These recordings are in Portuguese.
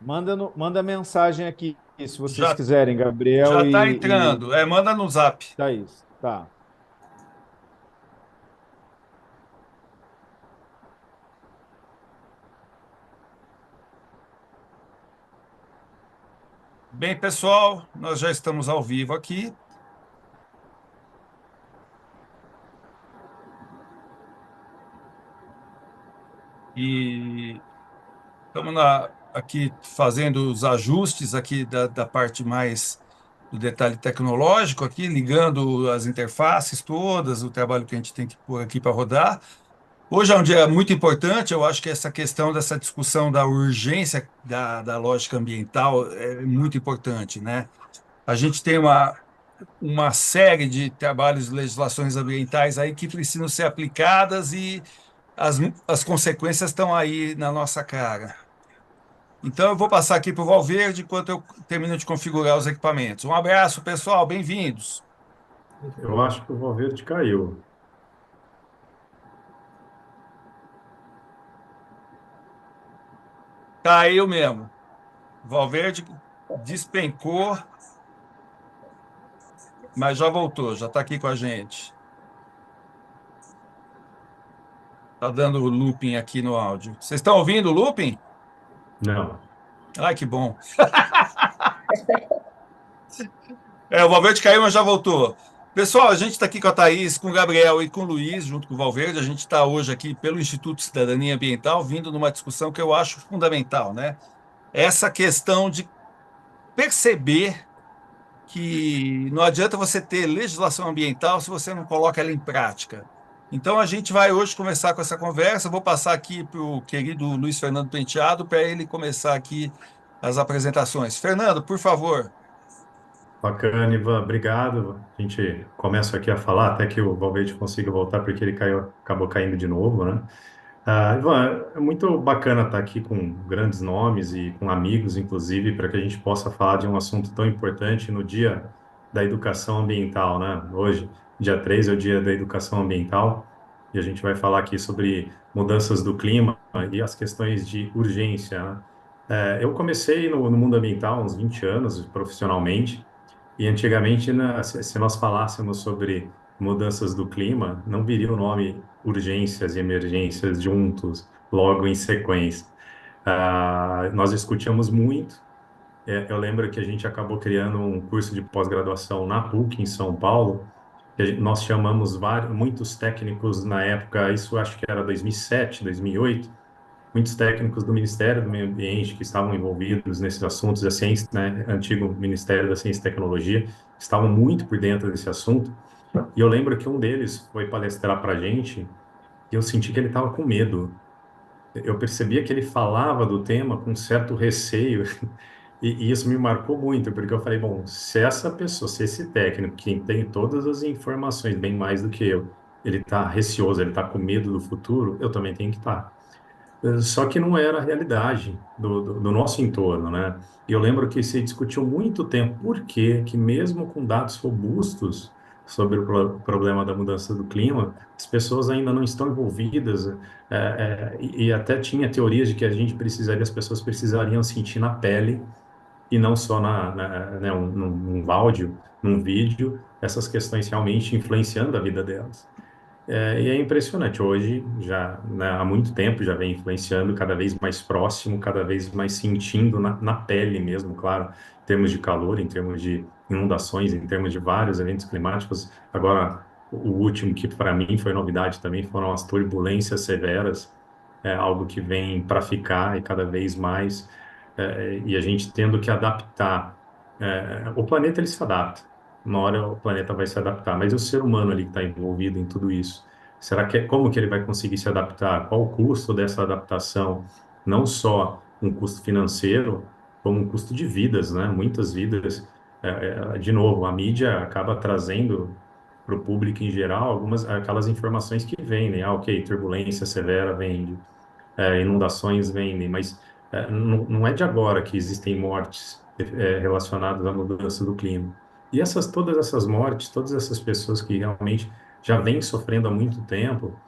Manda mensagem aqui, se vocês Já quiserem, já Gabriel está e entrando. Manda no Zap. Thaís. Tá. Bem, pessoal, nós já estamos ao vivo aqui e estamos aqui fazendo os ajustes aqui da parte mais do detalhe tecnológico aqui, ligando as interfaces todas, o trabalho que a gente tem que pôr aqui para rodar. Hoje é um dia muito importante, eu acho que essa questão dessa discussão da urgência da lógica ambiental é muito importante, né? A gente tem uma série de trabalhos de legislações ambientais aí que precisam ser aplicadas e as consequências estão aí na nossa cara. Então, eu vou passar aqui para o Valverde enquanto eu termino de configurar os equipamentos. Um abraço, pessoal, bem-vindos. Eu acho que o Valverde caiu. Caiu mesmo. Valverde despencou, mas já voltou, já está aqui com a gente. Está dando looping aqui no áudio. Vocês estão ouvindo o looping? Não. Ai, que bom. O Valverde caiu, mas já voltou. Pessoal, a gente está aqui com a Thaís, com o Gabriel e com o Luiz, junto com o Valverde. A gente está hoje aqui pelo Instituto de Cidadania Ambiental, vindo numa discussão que eu acho fundamental, né? Essa questão de perceber que não adianta você ter legislação ambiental se você não coloca ela em prática. Então, a gente vai hoje começar com essa conversa. Vou passar aqui para o querido Luiz Fernando Penteado para ele começar aqui as apresentações. Fernando, por favor. Bacana, Ivan. Obrigado. A gente começa aqui a falar até que o Valverde consiga voltar, porque ele caiu, acabou caindo de novo, né? Ivan, é muito bacana estar aqui com grandes nomes e com amigos, inclusive, para que a gente possa falar de um assunto tão importante no Dia da Educação Ambiental, né? Hoje, dia 3 é o Dia da Educação Ambiental, e a gente vai falar aqui sobre mudanças do clima e as questões de urgência, né? Eu comecei no mundo ambiental há uns 20 anos, profissionalmente, e antigamente, né, se nós falássemos sobre mudanças do clima, não viria o nome urgências e emergências juntos, logo em sequência. Nós discutíamos muito. Eu lembro que a gente acabou criando um curso de pós-graduação na PUC, em São Paulo, que nós chamamos muitos técnicos na época, isso acho que era 2007, 2008, muitos técnicos do Ministério do Meio Ambiente que estavam envolvidos nesses assuntos da ciência, né, antigo Ministério da Ciência e Tecnologia, estavam muito por dentro desse assunto. E eu lembro que um deles foi palestrar para a gente e eu senti que ele estava com medo. Eu percebia que ele falava do tema com certo receio e isso me marcou muito, porque eu falei, bom, se essa pessoa, se esse técnico que tem todas as informações, bem mais do que eu, ele está receoso, ele está com medo do futuro, eu também tenho que estar. Só que não era a realidade do nosso entorno, né? E eu lembro que se discutiu muito tempo por que que mesmo com dados robustos sobre o problema da mudança do clima, as pessoas ainda não estão envolvidas, e até tinha teorias de que a gente precisaria, as pessoas precisariam sentir na pele e não só né, num áudio, num vídeo, essas questões realmente influenciando a vida delas. E é impressionante. Hoje, já, né, há muito tempo, já vem influenciando cada vez mais próximo, cada vez mais sentindo na pele mesmo, claro, em termos de calor, em termos de inundações, em termos de vários eventos climáticos. Agora, o último que para mim foi novidade também foram as turbulências severas, algo que vem para ficar e cada vez mais, e a gente tendo que adaptar. O planeta ele se adapta. Uma hora o planeta vai se adaptar, mas e o ser humano ali que está envolvido em tudo isso? Será que como que ele vai conseguir se adaptar? Qual o custo dessa adaptação? Não só um custo financeiro, como um custo de vidas, né? Muitas vidas. De novo, a mídia acaba trazendo para o público em geral algumas aquelas informações que vendem. Ah, ok, turbulência severa vende, inundações vendem, mas não é de agora que existem mortes relacionadas à mudança do clima. E todas essas mortes, todas essas pessoas que realmente já vêm sofrendo há muito tempo,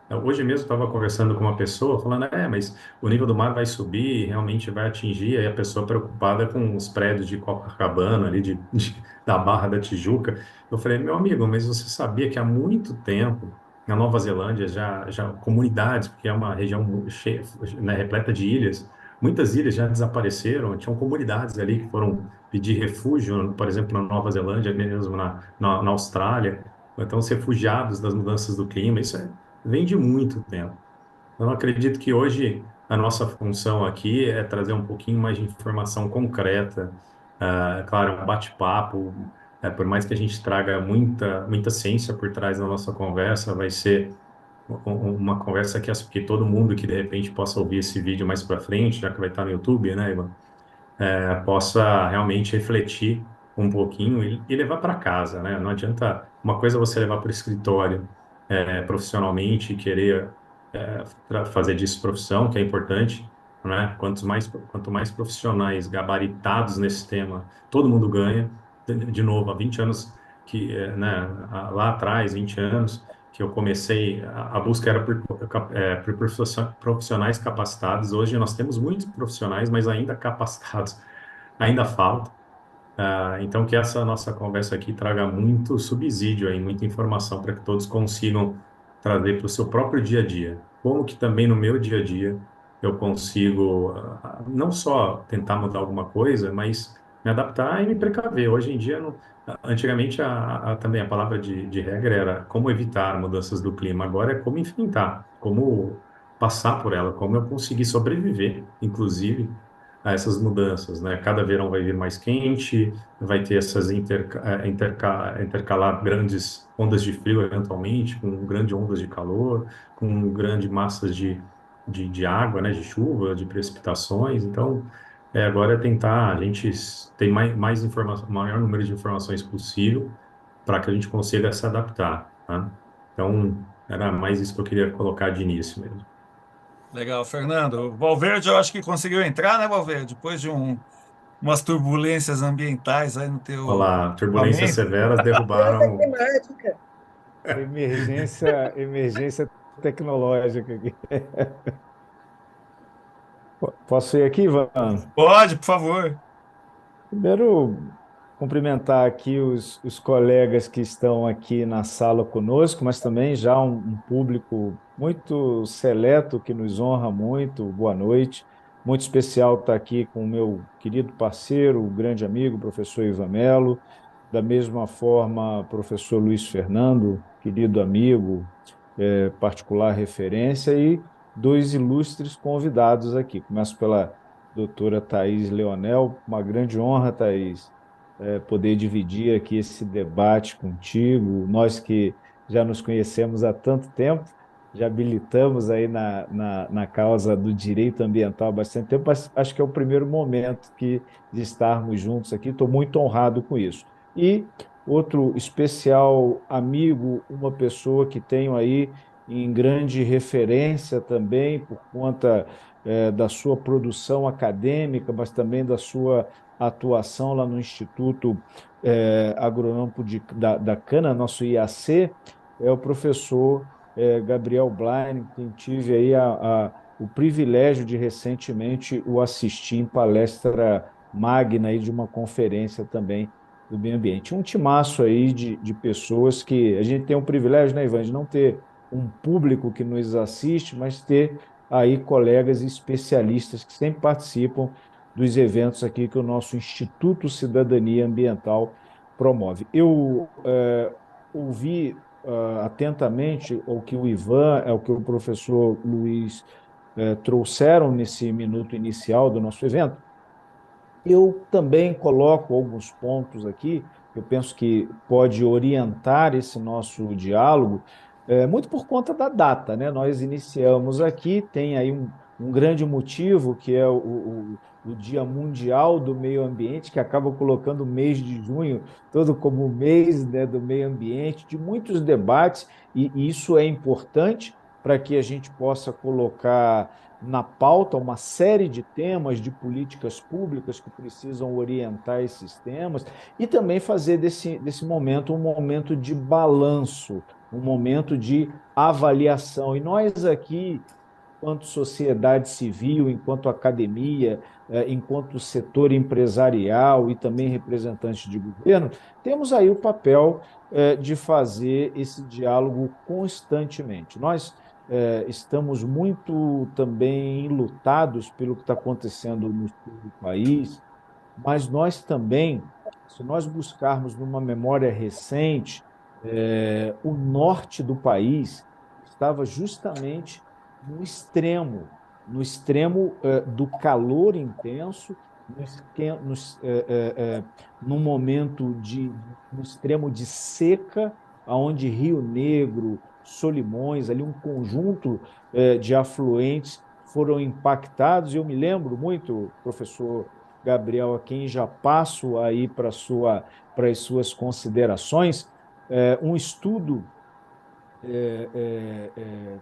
Hoje mesmo estava conversando com uma pessoa, falando, mas o nível do mar vai subir, realmente vai atingir, aí a pessoa preocupada com os prédios de Copacabana, ali da Barra da Tijuca. Eu falei, meu amigo, mas você sabia que há muito tempo, na Nova Zelândia, já comunidades, porque é uma região cheia, né, repleta de ilhas, muitas ilhas já desapareceram, tinham comunidades ali que foram pedir refúgio, por exemplo, na Nova Zelândia, mesmo na Austrália, então os refugiados das mudanças do clima, isso vem de muito tempo. Eu acredito que hoje a nossa função aqui é trazer um pouquinho mais de informação concreta, claro, um bate-papo, por mais que a gente traga muita ciência por trás da nossa conversa, vai ser uma conversa que todo mundo que de repente possa ouvir esse vídeo mais para frente, já que vai estar no YouTube, né, Ivan? Possa realmente refletir um pouquinho e levar para casa, né? Não adianta uma coisa você levar para o escritório profissionalmente e querer fazer disso profissão, que é importante, né? Quanto mais profissionais gabaritados nesse tema, todo mundo ganha. De novo, há 20 anos né, lá atrás, 20 anos, que eu comecei, a busca era por profissionais capacitados. Hoje nós temos muitos profissionais, mas ainda capacitados, ainda falta. Então, que essa nossa conversa aqui traga muito subsídio aí, muita informação para que todos consigam trazer para o seu próprio dia a dia. Como que também no meu dia a dia eu consigo não só tentar mudar alguma coisa, mas me adaptar e me precaver. Hoje em dia, antigamente também a palavra de regra era como evitar mudanças do clima. Agora é como enfrentar, como passar por ela, como eu conseguir sobreviver, inclusive a essas mudanças, né? Cada verão vai vir mais quente, vai ter essas intercalar grandes ondas de frio eventualmente, com grandes ondas de calor, com grandes massas de água, né? De chuva, de precipitações. Então, agora é tentar a gente ter mais informação, maior número de informações possível para que a gente consiga se adaptar, tá? Então, era mais isso que eu queria colocar de início mesmo. Legal, Fernando. O Valverde, eu acho que conseguiu entrar, né, Valverde? Depois de umas turbulências ambientais aí no Olha teu lá, turbulências equipamento. severas Mudança derrubaram. climática. Emergência tecnológica aqui. Posso ir aqui, Ivan? Pode, por favor. Primeiro, cumprimentar aqui os colegas que estão aqui na sala conosco, mas também já um público muito seleto que nos honra muito. Boa noite. Muito especial estar aqui com o meu querido parceiro, o grande amigo, professor Ivan Melo. Da mesma forma, professor Luiz Fernando, querido amigo, particular referência, e dois ilustres convidados aqui. Começo pela doutora Thais Leonel. Uma grande honra, Thais, poder dividir aqui esse debate contigo. Nós que já nos conhecemos há tanto tempo, já militamos aí na causa do direito ambiental há bastante tempo, mas acho que é o primeiro momento de estarmos juntos aqui. Estou muito honrado com isso. E outro especial amigo, uma pessoa que tenho aí em grande referência também, por conta da sua produção acadêmica, mas também da sua atuação lá no Instituto Agronômico da Cana, nosso IAC, é o professor Gabriel Blaine, quem tive aí o privilégio de recentemente o assistir em palestra magna aí de uma conferência também do meio ambiente. Um timaço aí de pessoas que a gente tem o privilégio, né, Ivan, de não ter um público que nos assiste, mas ter aí colegas especialistas que sempre participam dos eventos aqui que o nosso Instituto Cidadania Ambiental promove. Eu ouvi atentamente o que o Ivan, o que o professor Luiz trouxeram nesse minuto inicial do nosso evento. Eu também coloco alguns pontos aqui, que eu penso que pode orientar esse nosso diálogo, muito por conta da data, né? Nós iniciamos aqui, tem aí um grande motivo, que é o Dia Mundial do Meio Ambiente, que acaba colocando o mês de junho todo como mês, né, do meio ambiente, de muitos debates, e isso é importante para que a gente possa colocar na pauta uma série de temas de políticas públicas que precisam orientar esses temas e também fazer desse momento um momento de balanço, um momento de avaliação. E nós aqui, enquanto sociedade civil, enquanto academia, enquanto setor empresarial e também representantes de governo, temos aí o papel de fazer esse diálogo constantemente. Nós estamos muito também lutados pelo que está acontecendo no sul do país, mas nós também, se nós buscarmos numa memória recente, o norte do país estava justamente no extremo do calor intenso, no momento no extremo de seca, onde Rio Negro, Solimões, ali um conjunto de afluentes foram impactados. E eu me lembro muito, professor Gabriel, a quem já passo aí para as suas considerações, um estudo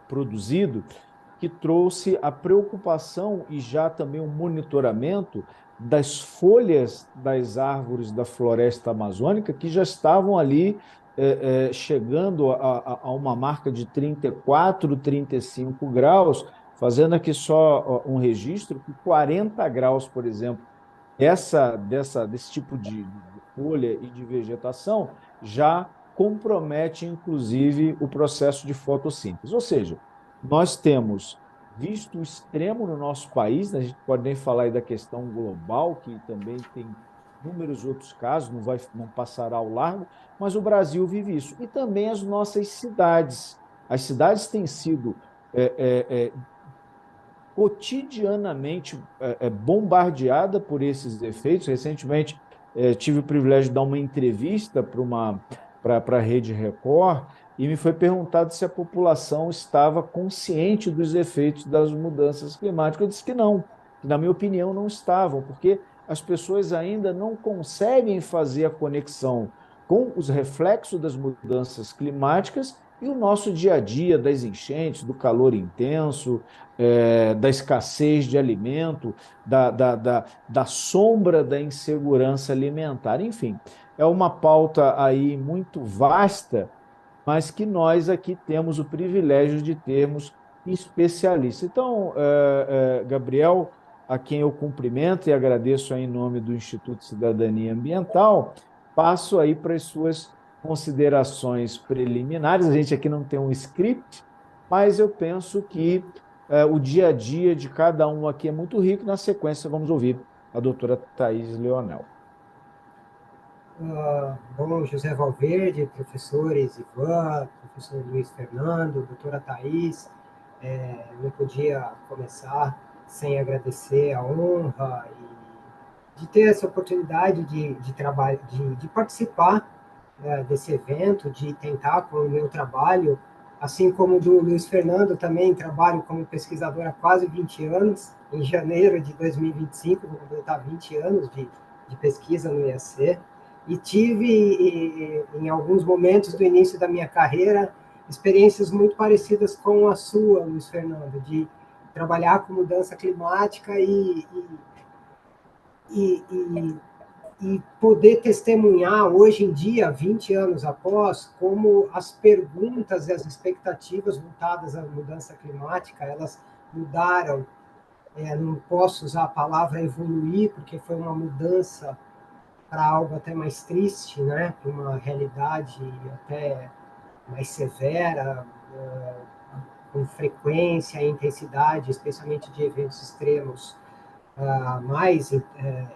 produzido que trouxe a preocupação e já também um monitoramento das folhas das árvores da floresta amazônica que já estavam ali chegando a uma marca de 34, 35 graus, fazendo aqui só um registro que 40 graus, por exemplo, desse tipo de folha e de vegetação já compromete, inclusive, o processo de fotossíntese. Ou seja, nós temos visto o extremo no nosso país, né? A gente pode nem falar aí da questão global, que também tem inúmeros outros casos, não passará ao largo, mas o Brasil vive isso. E também as nossas cidades. As cidades têm sido cotidianamente bombardeada por esses efeitos. Recentemente, tive o privilégio de dar uma entrevista para a Rede Record e me foi perguntado se a população estava consciente dos efeitos das mudanças climáticas. Eu disse que não, que, na minha opinião, não estavam, porque as pessoas ainda não conseguem fazer a conexão com os reflexos das mudanças climáticas e o nosso dia a dia, das enchentes, do calor intenso, da escassez de alimento, da sombra da insegurança alimentar. Enfim, é uma pauta aí muito vasta, mas que nós aqui temos o privilégio de termos especialistas. Então, Gabriel, a quem eu cumprimento e agradeço aí em nome do Instituto Cidadania Ambiental, passo aí para as suas considerações preliminares. A gente aqui não tem um script, mas eu penso que o dia a dia de cada um aqui é muito rico. Na sequência, vamos ouvir a doutora Thaís Leonel. Bom, José Valverde, professores Ivan, professor Luiz Fernando, doutora Thaís, não podia começar sem agradecer a honra de ter essa oportunidade de participar desse evento, de tentar com o meu trabalho, assim como do Luiz Fernando, também trabalho como pesquisador há quase 20 anos, em janeiro de 2025, vou completar 20 anos de pesquisa no IAC, e tive, em alguns momentos do início da minha carreira, experiências muito parecidas com a sua, Luiz Fernando, de trabalhar com mudança climática e poder testemunhar hoje em dia, 20 anos após, como as perguntas e as expectativas voltadas à mudança climática, elas mudaram. Não posso usar a palavra evoluir, porque foi uma mudança para algo até mais triste, né? Para uma realidade até mais severa, com frequência e intensidade, especialmente de eventos extremos, mais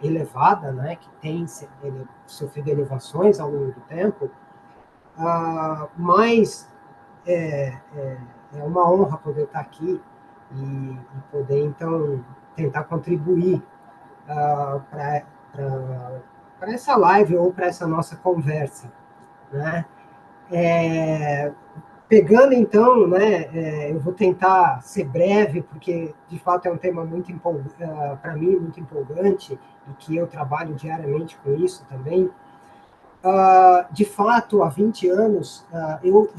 elevada, né? Que tem sofrido elevações ao longo do tempo, mas é uma honra poder estar aqui e poder, então, tentar contribuir para essa live ou para essa nossa conversa, né? Pegando, então, né, eu vou tentar ser breve, porque, de fato, é um tema muito para mim, muito empolgante, e que eu trabalho diariamente com isso também. De fato, há 20 anos, eu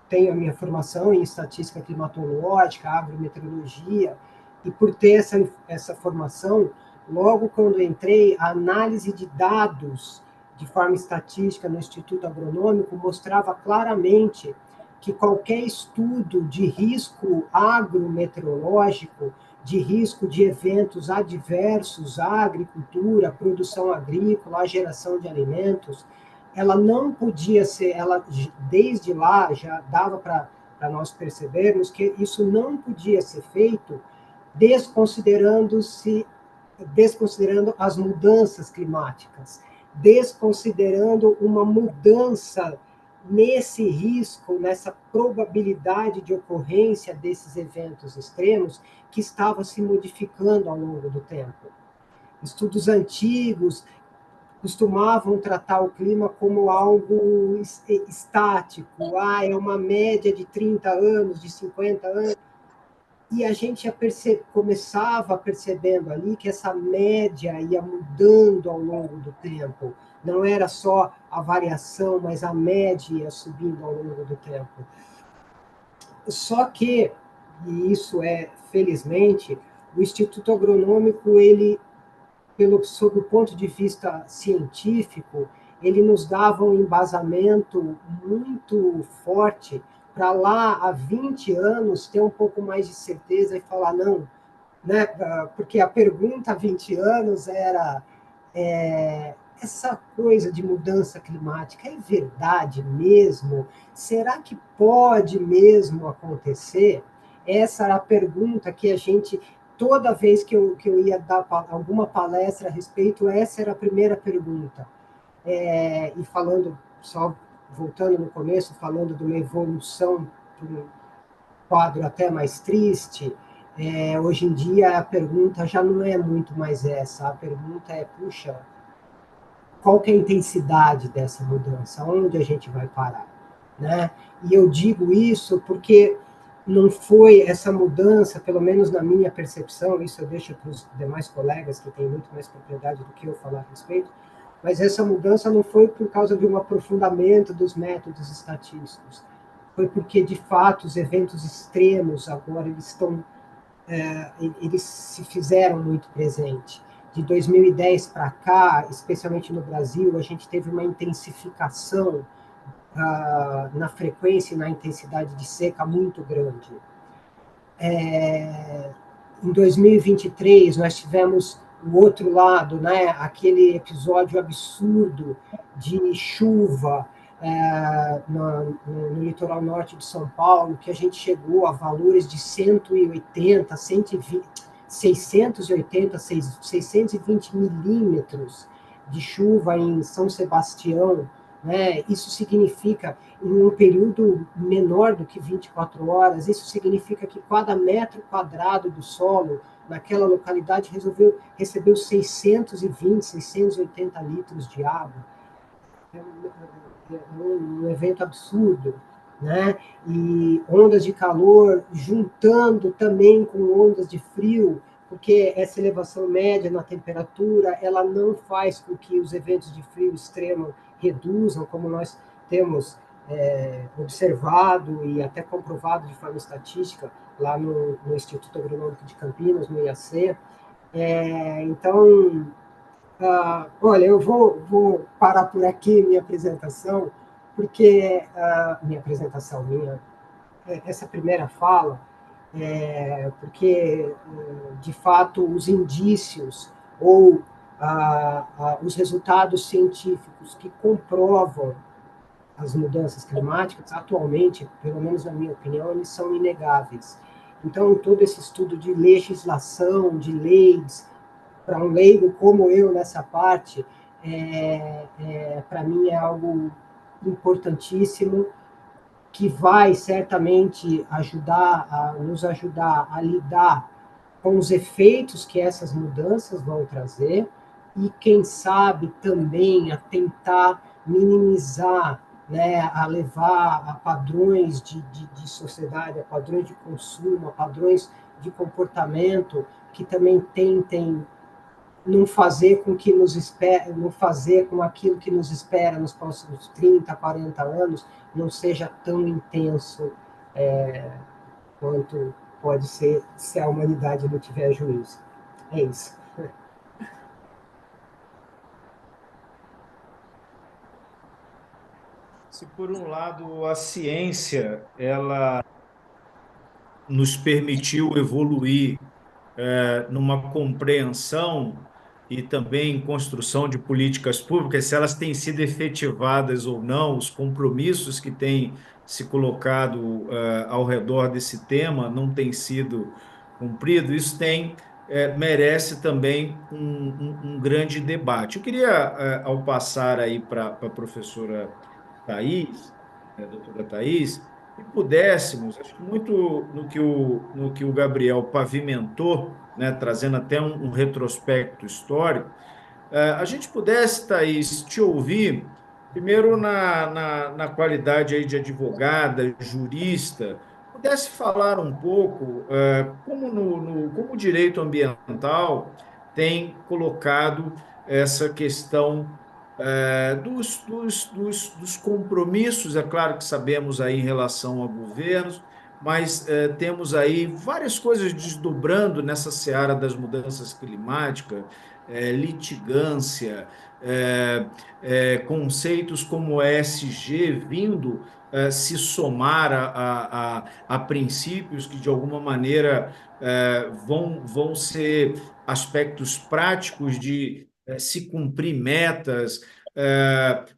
tenho a minha formação em estatística climatológica, agrometeorologia, e por ter essa formação, logo quando entrei, a análise de dados de forma estatística no Instituto Agronômico mostrava claramente que qualquer estudo de risco agrometeorológico, de risco de eventos adversos à agricultura, à produção agrícola, à geração de alimentos, ela não podia ser, ela desde lá já dava para nós percebermos que isso não podia ser feito desconsiderando as mudanças climáticas, desconsiderando uma mudança nesse risco, nessa probabilidade de ocorrência desses eventos extremos que estava se modificando ao longo do tempo. Estudos antigos costumavam tratar o clima como algo estático, é uma média de 30 anos, de 50 anos, e a gente começava percebendo ali que essa média ia mudando ao longo do tempo. Não era só a variação, mas a média ia subindo ao longo do tempo. Só que, e isso é, felizmente, o Instituto Agronômico, ele, sob o ponto de vista científico, ele nos dava um embasamento muito forte para lá, há 20 anos, ter um pouco mais de certeza e falar, não, né? Porque a pergunta há 20 anos era essa coisa de mudança climática é verdade mesmo? Será que pode mesmo acontecer? Essa era a pergunta que a gente, toda vez que eu ia dar alguma palestra a respeito, essa era a primeira pergunta. E falando, só voltando no começo, falando de uma evolução para um quadro até mais triste, hoje em dia a pergunta já não é muito mais essa, a pergunta é, puxa, qual que é a intensidade dessa mudança? Onde a gente vai parar? Né? E eu digo isso porque não foi essa mudança, pelo menos na minha percepção, isso eu deixo para os demais colegas que têm muito mais propriedade do que eu falar a respeito, mas essa mudança não foi por causa de um aprofundamento dos métodos estatísticos, foi porque, de fato, os eventos extremos agora eles se fizeram muito presentes. De 2010 para cá, especialmente no Brasil, a gente teve uma intensificação na frequência e na intensidade de seca muito grande. Em 2023, nós tivemos o outro lado, né, aquele episódio absurdo de chuva no litoral norte de São Paulo, que a gente chegou a valores de 180, 120, 680, 620 milímetros de chuva em São Sebastião, né? Isso significa, em um período menor do que 24 horas, isso significa que cada metro quadrado do solo naquela localidade recebeu 620, 680 litros de água. É um evento absurdo, né? E ondas de calor juntando também com ondas de frio, porque essa elevação média na temperatura, ela não faz com que os eventos de frio extremo reduzam, como nós temos observado e até comprovado de forma estatística lá no Instituto Agronômico de Campinas, no IAC. Então, olha, eu vou parar por aqui minha apresentação, porque essa primeira fala, porque, de fato, os indícios ou os resultados científicos que comprovam as mudanças climáticas, atualmente, pelo menos na minha opinião, eles são inegáveis. Então, todo esse estudo de legislação, de leis, para um leigo como eu nessa parte, para mim é algo importantíssimo, que vai certamente nos ajudar a lidar com os efeitos que essas mudanças vão trazer e, quem sabe, também a tentar minimizar, né, a levar a padrões de sociedade, a padrões de consumo, a padrões de comportamento que também tentem não fazer com que nos espera, não fazer com aquilo que nos espera nos próximos 30, 40 anos não seja tão intenso quanto pode ser se a humanidade não tiver juízo. É isso. Se por um lado a ciência ela nos permitiu evoluir numa compreensão e também construção de políticas públicas, se elas têm sido efetivadas ou não, os compromissos que têm se colocado ao redor desse tema não têm sido cumpridos, isso merece também um grande debate. Eu queria, ao passar aí para a professora Thais, doutora Thais, se pudéssemos, acho que muito no que o Gabriel pavimentou, né, trazendo até um retrospecto histórico, a gente pudesse, Thaís, te ouvir, primeiro na qualidade aí de advogada, jurista, pudesse falar um pouco como, como o direito ambiental tem colocado essa questão dos compromissos, é claro que sabemos aí em relação a governos, mas temos aí várias coisas desdobrando nessa seara das mudanças climáticas, litigância, conceitos como ESG vindo se somar a princípios que, de alguma maneira, vão ser aspectos práticos de se cumprir metas,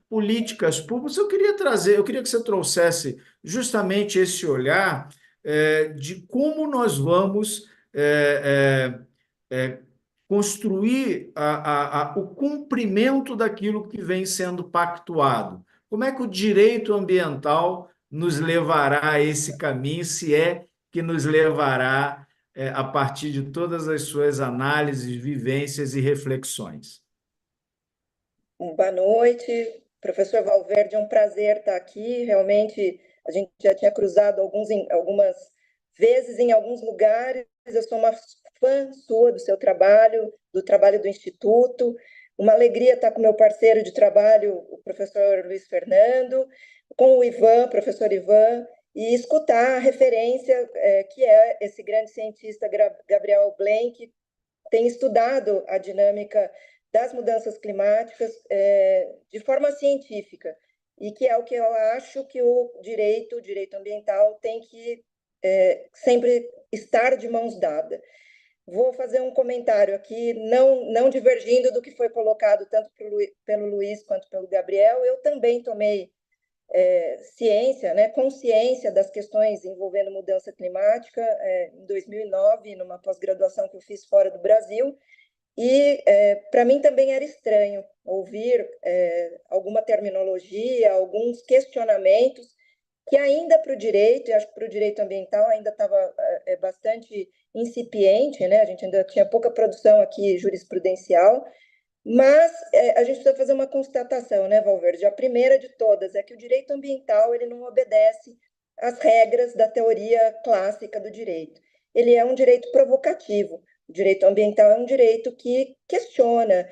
políticas públicas. Eu queria que você trouxesse justamente esse olhar de como nós vamos construir o cumprimento daquilo que vem sendo pactuado. Como é que o direito ambiental nos levará a esse caminho, se é que nos levará a partir de todas as suas análises, vivências e reflexões? Boa noite, professor Valverde, é um prazer estar aqui. Realmente, a gente já tinha cruzado algumas vezes em alguns lugares. Eu sou uma fã sua do seu trabalho, do trabalho do Instituto. Uma alegria estar com meu parceiro de trabalho, o professor Luiz Fernando, com o Ivan, professor Ivan, e escutar a referência que é esse grande cientista Gabriel Blank, que tem estudado a dinâmica das mudanças climáticas de forma científica, e que é o que eu acho que o direito ambiental tem que sempre estar de mãos dadas. Vou fazer um comentário aqui, não divergindo do que foi colocado tanto pelo Luiz quanto pelo Gabriel. Eu também tomei ciência, né, consciência das questões envolvendo mudança climática em 2009, numa pós-graduação que eu fiz fora do Brasil. E, para mim, também era estranho ouvir alguma terminologia, alguns questionamentos que ainda para o direito, e acho que para o direito ambiental ainda estava bastante incipiente, né? A gente ainda tinha pouca produção aqui jurisprudencial, mas a gente precisa fazer uma constatação, né, Valverde? A primeira de todas é que o direito ambiental ele não obedece às regras da teoria clássica do direito. Ele é um direito provocativo. O direito ambiental é um direito que questiona,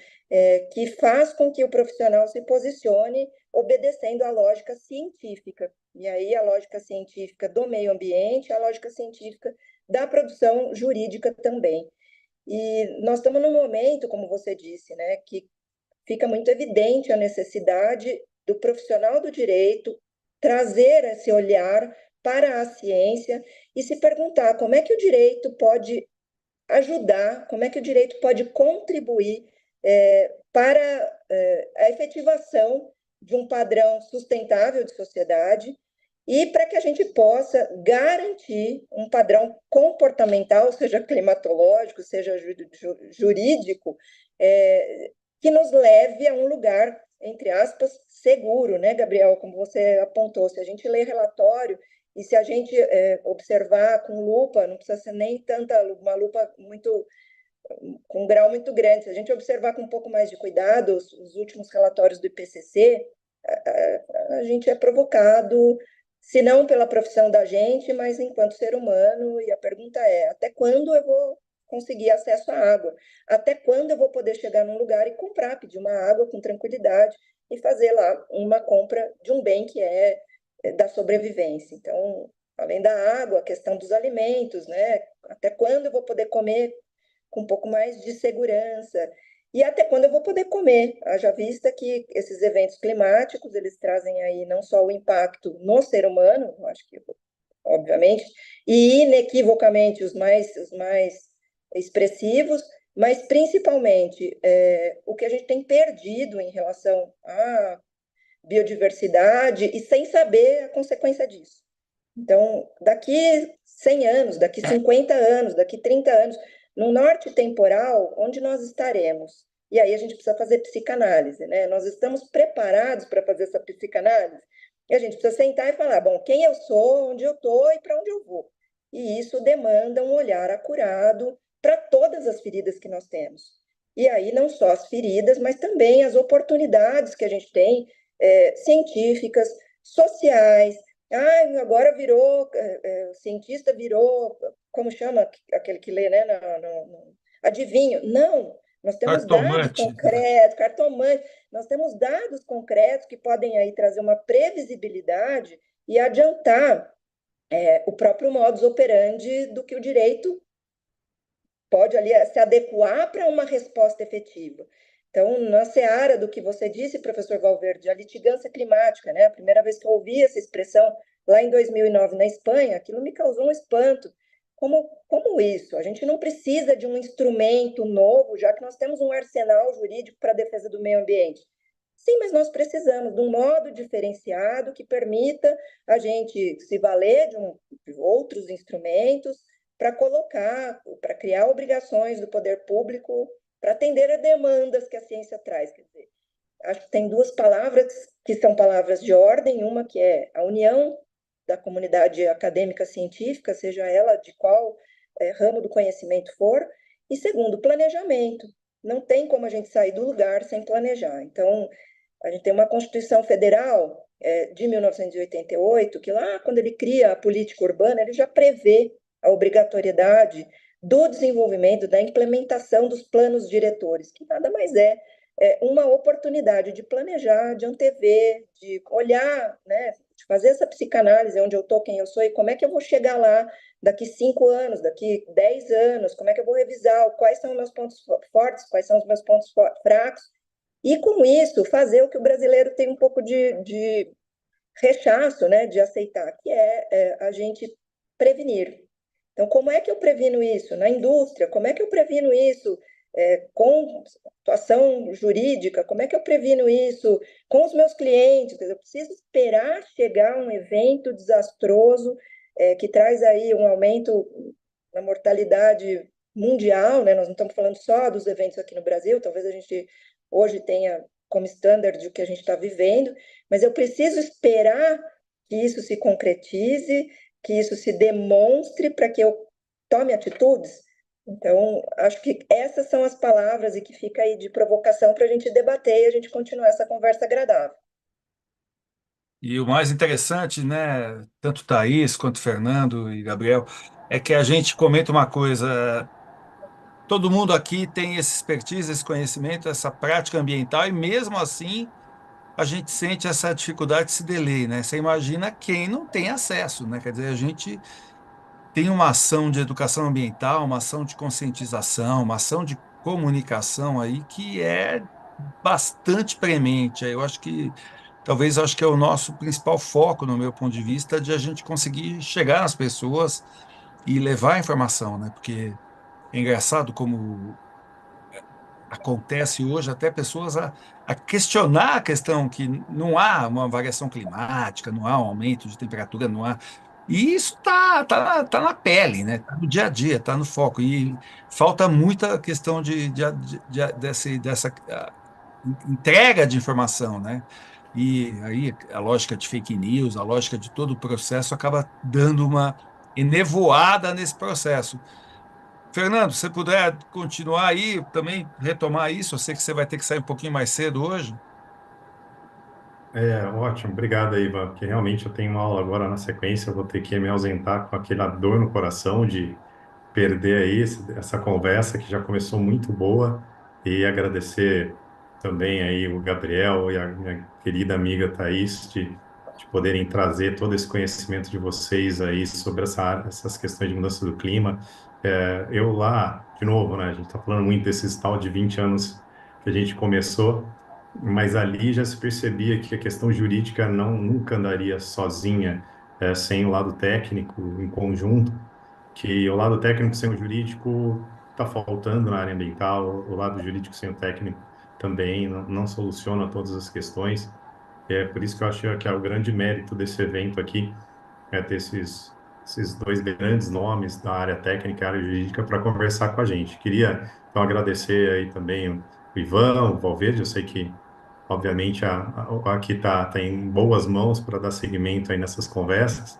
que faz com que o profissional se posicione obedecendo à lógica científica. E aí a lógica científica do meio ambiente, a lógica científica da produção jurídica também. E nós estamos num momento, como você disse, né, que fica muito evidente a necessidade do profissional do direito trazer esse olhar para a ciência e se perguntar como é que o direito pode ajudar, como é que o direito pode contribuir para a efetivação de um padrão sustentável de sociedade e para que a gente possa garantir um padrão comportamental, seja climatológico, seja jurídico, que nos leve a um lugar, entre aspas, seguro, né, Gabriel? Como você apontou, se a gente lê relatório e se a gente observar com lupa, não precisa ser nem uma lupa com um grau muito grande, se a gente observar com um pouco mais de cuidado os últimos relatórios do IPCC, a gente é provocado, se não pela profissão da gente, mas enquanto ser humano, e a pergunta é, até quando eu vou conseguir acesso à água? Até quando eu vou poder chegar num lugar e comprar, pedir uma água com tranquilidade e fazer lá uma compra de um bem que é da sobrevivência? Então, além da água, a questão dos alimentos, né? Até quando eu vou poder comer com um pouco mais de segurança? e até quando eu vou poder comer, haja vista que esses eventos climáticos, eles trazem aí não só o impacto no ser humano, eu acho que, obviamente, e inequivocamente os mais expressivos, mas principalmente o que a gente tem perdido em relação à biodiversidade e sem saber a consequência disso. Então, daqui 100 anos, daqui 50 anos, daqui 30 anos, no norte temporal, onde nós estaremos? E aí a gente precisa fazer psicanálise, né? Nós estamos preparados para fazer essa psicanálise? E a gente precisa sentar e falar, bom, quem eu sou, onde eu estou e para onde eu vou. E isso demanda um olhar acurado para todas as feridas que nós temos. E aí não só as feridas, mas também as oportunidades que a gente tem, científicas, sociais. Ah, agora virou, cientista virou, como chama aquele que lê, né? Adivinho. Não, nós temos dados Cartomante. concretos, cartomante, nós temos dados concretos que podem aí trazer uma previsibilidade e adiantar o próprio modus operandi do que o direito pode ali se adequar para uma resposta efetiva. Então, na seara do que você disse, professor Valverde, a litigância climática, né? A primeira vez que eu ouvi essa expressão lá em 2009 na Espanha, aquilo me causou um espanto. Como isso? A gente não precisa de um instrumento novo, já que nós temos um arsenal jurídico para a defesa do meio ambiente. Sim, mas nós precisamos de um modo diferenciado que permita a gente se valer de outros instrumentos para colocar, para criar obrigações do poder público para atender a demandas que a ciência traz. Quer dizer, acho que tem duas palavras que são palavras de ordem, uma que é a união da comunidade acadêmica científica, seja ela de qual ramo do conhecimento for, e segundo, planejamento. Não tem como a gente sair do lugar sem planejar. Então, a gente tem uma Constituição Federal de 1988, que lá, quando ele cria a política urbana, ele já prevê a obrigatoriedade do desenvolvimento, da implementação dos planos diretores, que nada mais é uma oportunidade de planejar, de antever, de olhar, né, de fazer essa psicanálise, onde eu estou, quem eu sou e como é que eu vou chegar lá daqui 5 anos, daqui 10 anos, como é que eu vou revisar, quais são os meus pontos fortes, quais são os meus pontos fracos, e com isso fazer o que o brasileiro tem um pouco de rechaço, né, de aceitar, que é a gente prevenir. Então, como é que eu previno isso? Na indústria, como é que eu previno isso com atuação jurídica? Como é que eu previno isso com os meus clientes? Eu preciso esperar chegar um evento desastroso que traz aí um aumento na mortalidade mundial, né? Nós não estamos falando só dos eventos aqui no Brasil, talvez a gente hoje tenha como standard o que a gente está vivendo, mas eu preciso esperar que isso se concretize, que isso se demonstre para que eu tome atitudes. Então, acho que essas são as palavras e que fica aí de provocação para a gente debater e a gente continuar essa conversa agradável. E o mais interessante, né, tanto Thaís quanto Fernando e Gabriel, é que a gente comenta uma coisa: todo mundo aqui tem esse expertise, esse conhecimento, essa prática ambiental, e mesmo assim a gente sente essa dificuldade, esse delay, né? Você imagina quem não tem acesso, né? Quer dizer, a gente tem uma ação de educação ambiental, uma ação de conscientização, uma ação de comunicação aí que é bastante premente. Eu acho que talvez acho que é o nosso principal foco, no meu ponto de vista, de a gente conseguir chegar nas pessoas e levar a informação, né? Porque é engraçado como acontece hoje até pessoas a questionar a questão que não há uma variação climática, não há um aumento de temperatura, não há. E isso tá na pele, né? Tá no dia a dia, está no foco. E falta muita questão dessa entrega de informação, né? E aí a lógica de fake news, a lógica de todo o processo acaba dando uma enevoada nesse processo. Fernando, se você puder continuar aí, também retomar isso, eu sei que você vai ter que sair um pouquinho mais cedo hoje. Ótimo, obrigado aí, Ivan, porque realmente eu tenho uma aula agora na sequência, eu vou ter que me ausentar com aquela dor no coração de perder aí essa conversa que já começou muito boa e agradecer também aí o Gabriel e a minha querida amiga Thaís de poderem trazer todo esse conhecimento de vocês aí sobre essas questões de mudança do clima. Eu lá, de novo, né, a gente está falando muito desses tal de 20 anos que a gente começou, mas ali já se percebia que a questão jurídica nunca andaria sozinha, sem o lado técnico em conjunto, que o lado técnico sem o jurídico está faltando na área ambiental, o lado jurídico sem o técnico também não soluciona todas as questões. É por isso que eu acho que é o grande mérito desse evento aqui, é ter esses dois grandes nomes da área técnica e área jurídica para conversar com a gente. Queria, então, agradecer aí também o Ivan, o Valverde, eu sei que, obviamente, aqui tá em boas mãos para dar seguimento aí nessas conversas,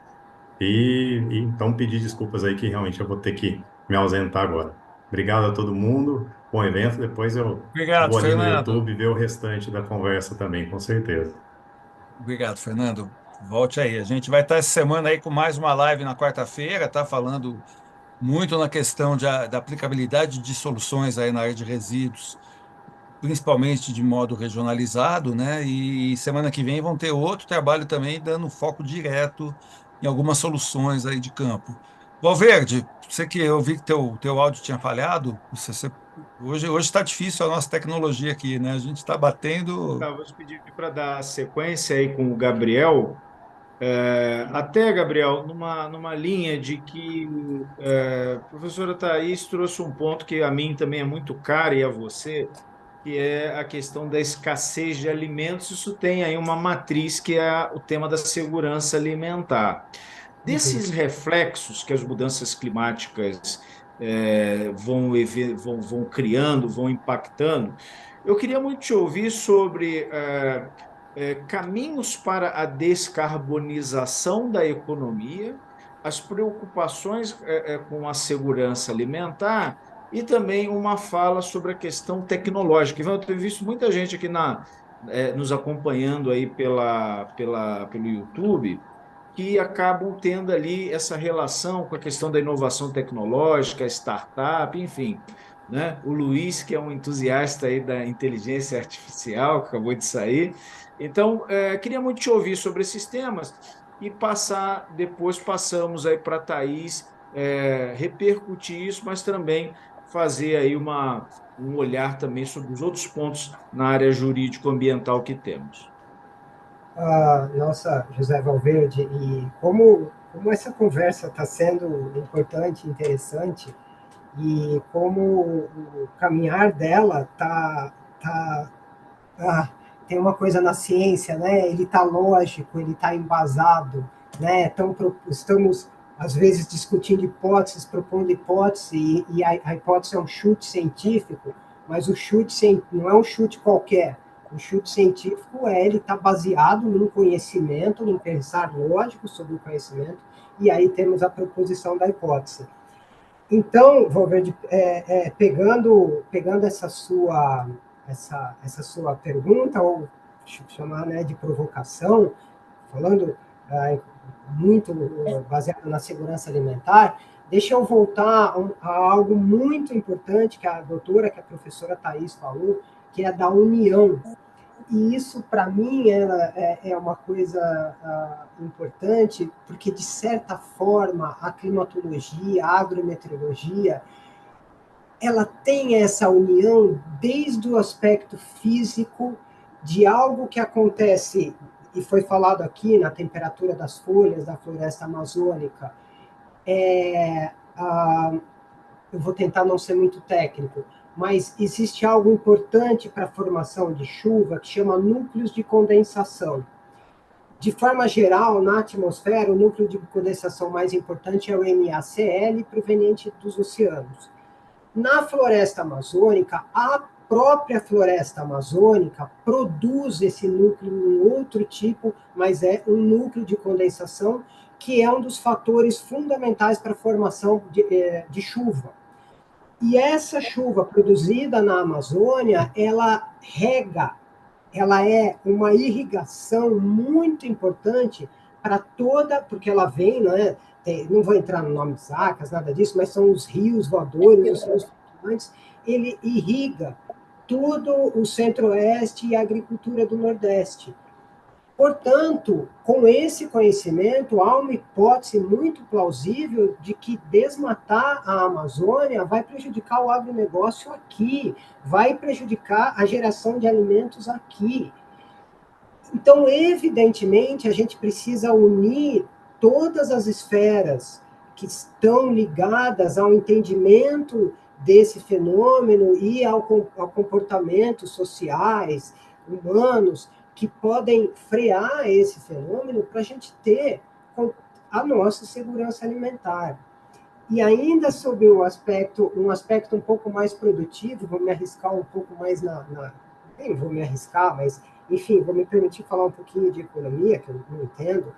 então pedir desculpas aí que realmente eu vou ter que me ausentar agora. Obrigado a todo mundo, bom evento, depois eu Obrigado, vou ali no Fernando. YouTube ver o restante da conversa também, com certeza. Obrigado, Fernando. Volte aí. A gente vai estar essa semana aí com mais uma live na quarta-feira, tá? Falando muito na questão da aplicabilidade de soluções aí na área de resíduos, principalmente de modo regionalizado, né? E semana que vem vão ter outro trabalho também dando foco direto em algumas soluções aí de campo. Valverde, você que eu vi que teu áudio tinha falhado, hoje está difícil a nossa tecnologia aqui, né? A gente está batendo. Tá, vou te pedir para dar sequência aí com o Gabriel. Até, Gabriel, numa linha de que a professora Thais trouxe um ponto que a mim também é muito caro e a você, que é a questão da escassez de alimentos. Isso tem aí uma matriz que é o tema da segurança alimentar. Uhum. Desses reflexos que as mudanças climáticas vão criando, vão impactando, eu queria muito te ouvir sobre caminhos para a descarbonização da economia, as preocupações com a segurança alimentar e também uma fala sobre a questão tecnológica. Ivan, eu tenho visto muita gente aqui nos acompanhando aí pelo YouTube, que acabam tendo ali essa relação com a questão da inovação tecnológica, startup, enfim, né? O Luiz, que é um entusiasta aí da inteligência artificial, que acabou de sair. Então, queria muito te ouvir sobre esses temas e depois passamos aí para a Thaís repercutir isso, mas também fazer aí um olhar também sobre os outros pontos na área jurídico-ambiental que temos. Nossa, José Valverde, e como essa conversa está sendo importante, interessante, e como o caminhar dela ah, tem uma coisa na ciência, né? Ele está lógico, ele está embasado, né? Então, estamos às vezes discutindo hipóteses, propondo hipótese, e a hipótese é um chute científico, mas o chute não é um chute qualquer. O chute científico ele está baseado num conhecimento, num pensar lógico sobre o conhecimento, e aí temos a proposição da hipótese. Então, Valverde, pegando essa sua pergunta, ou chamar, né, de provocação, falando muito baseado na segurança alimentar, deixa eu voltar a algo muito importante que a professora Thais falou, que é da união. E isso, para mim, é uma coisa importante, porque, de certa forma, a climatologia, a agrometeorologia, ela tem essa união desde o aspecto físico de algo que acontece, e foi falado aqui, na temperatura das folhas da floresta amazônica. Eu vou tentar não ser muito técnico, mas existe algo importante para a formação de chuva que chama núcleos de condensação. De forma geral, na atmosfera, o núcleo de condensação mais importante é o NaCl, proveniente dos oceanos. Na floresta amazônica, a própria floresta amazônica produz esse núcleo, um outro tipo, mas é um núcleo de condensação, que é um dos fatores fundamentais para a formação de chuva. E essa chuva produzida na Amazônia, ela rega, ela é uma irrigação muito importante para toda, porque ela vem, né, não vou entrar no nome de Acas, nada disso, mas são os rios voadores, os rios flutuantes, ele irriga todo o centro-oeste e a agricultura do nordeste. Portanto, com esse conhecimento, há uma hipótese muito plausível de que desmatar a Amazônia vai prejudicar o agronegócio aqui, vai prejudicar a geração de alimentos aqui. Então, evidentemente, a gente precisa unir todas as esferas que estão ligadas ao entendimento desse fenômeno e ao comportamentos sociais, humanos, que podem frear esse fenômeno para a gente ter a nossa segurança alimentar. E ainda sobre um aspecto um pouco mais produtivo, vou me arriscar um pouco mais nem vou me arriscar, mas, enfim, vou me permitir falar um pouquinho de economia, que eu não entendo,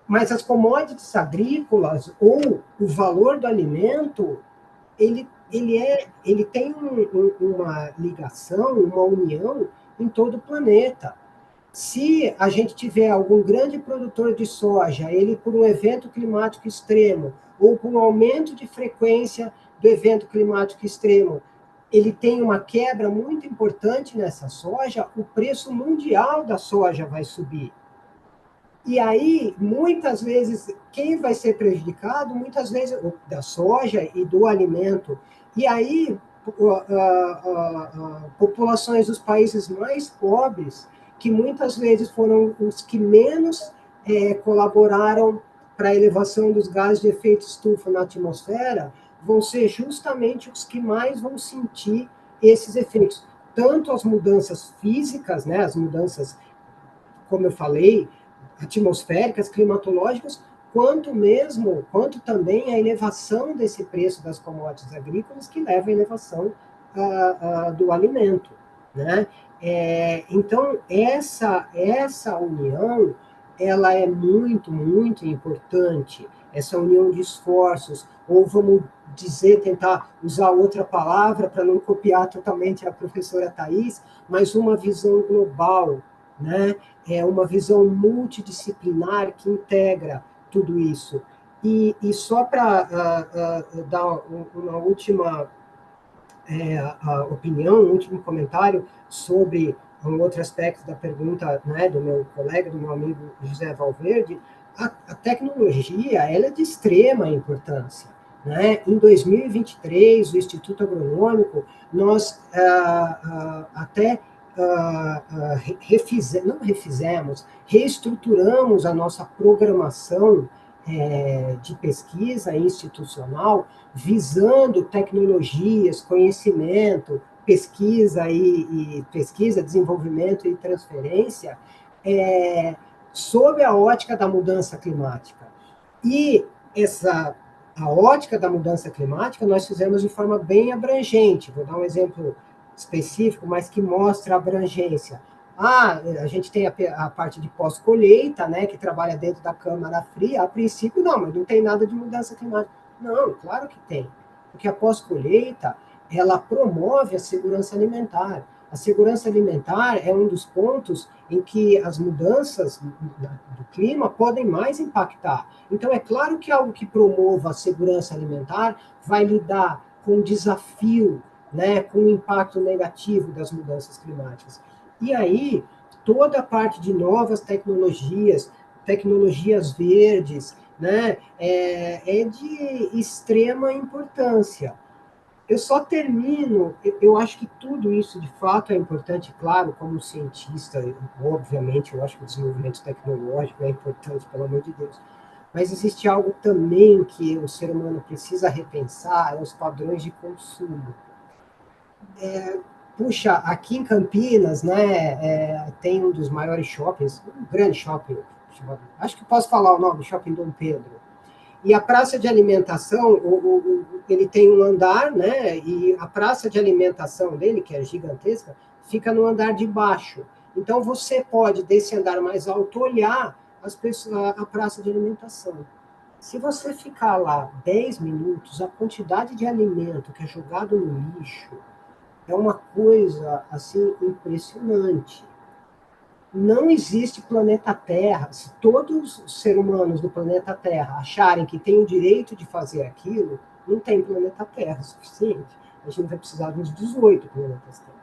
mas as commodities agrícolas ou o valor do alimento, ele tem uma ligação, uma união em todo o planeta. Se a gente tiver algum grande produtor de soja, ele por um evento climático extremo, ou por um aumento de frequência do evento climático extremo, ele tem uma quebra muito importante nessa soja, o preço mundial da soja vai subir. E aí, muitas vezes, quem vai ser prejudicado? Muitas vezes, da soja e do alimento. E aí, populações dos países mais pobres, que muitas vezes foram os que menos colaboraram para a elevação dos gases de efeito estufa na atmosfera, vão ser justamente os que mais vão sentir esses efeitos. Tanto as mudanças físicas, né, as mudanças, como eu falei, atmosféricas, climatológicas, quanto também a elevação desse preço das commodities agrícolas, que leva à elevação do alimento, né? Então, essa união, ela é muito, muito importante, essa união de esforços, ou vamos dizer, tentar usar outra palavra para não copiar totalmente a professora Thais, mas uma visão global, né? É uma visão multidisciplinar que integra tudo isso. E só para dar uma última opinião, um último comentário sobre um outro aspecto da pergunta, né, do meu colega, do meu amigo José Valverde, a tecnologia ela é de extrema importância. Né? Em 2023, o Instituto Agronômico, nós até reestruturamos a nossa programação de pesquisa institucional, visando tecnologias, conhecimento, pesquisa, desenvolvimento e transferência, sob a ótica da mudança climática. E a ótica da mudança climática nós fizemos de forma bem abrangente. Vou dar um exemplo específico, mas que mostra a abrangência. A gente tem a parte de pós-colheita, né, que trabalha dentro da câmara fria. A princípio, não, mas não tem nada de mudança climática. Não, claro que tem. Porque a pós-colheita, ela promove a segurança alimentar. A segurança alimentar é um dos pontos em que as mudanças do clima podem mais impactar. Então, é claro que algo que promova a segurança alimentar vai lidar com o desafio, né, com o impacto negativo das mudanças climáticas. E aí, toda a parte de novas tecnologias verdes, né, é de extrema importância. Eu só termino, eu acho que tudo isso, de fato, é importante, claro, como cientista, obviamente, eu acho que o desenvolvimento tecnológico é importante, pelo amor de Deus. Mas existe algo também que o ser humano precisa repensar, é os padrões de consumo. Puxa, aqui em Campinas, né, tem um dos maiores shoppings, um grande shopping, acho que posso falar o nome, Shopping Dom Pedro. E a praça de alimentação, ele tem um andar, né? E a praça de alimentação dele, que é gigantesca, fica no andar de baixo. Então, você pode, desse andar mais alto, olhar a praça de alimentação. Se você ficar lá 10 minutos, a quantidade de alimento que é jogado no lixo é uma coisa, assim, impressionante. Não existe planeta Terra. Se todos os seres humanos do planeta Terra acharem que tem o direito de fazer aquilo, não tem planeta Terra suficiente. A gente vai precisar de uns 18 planetas Terra.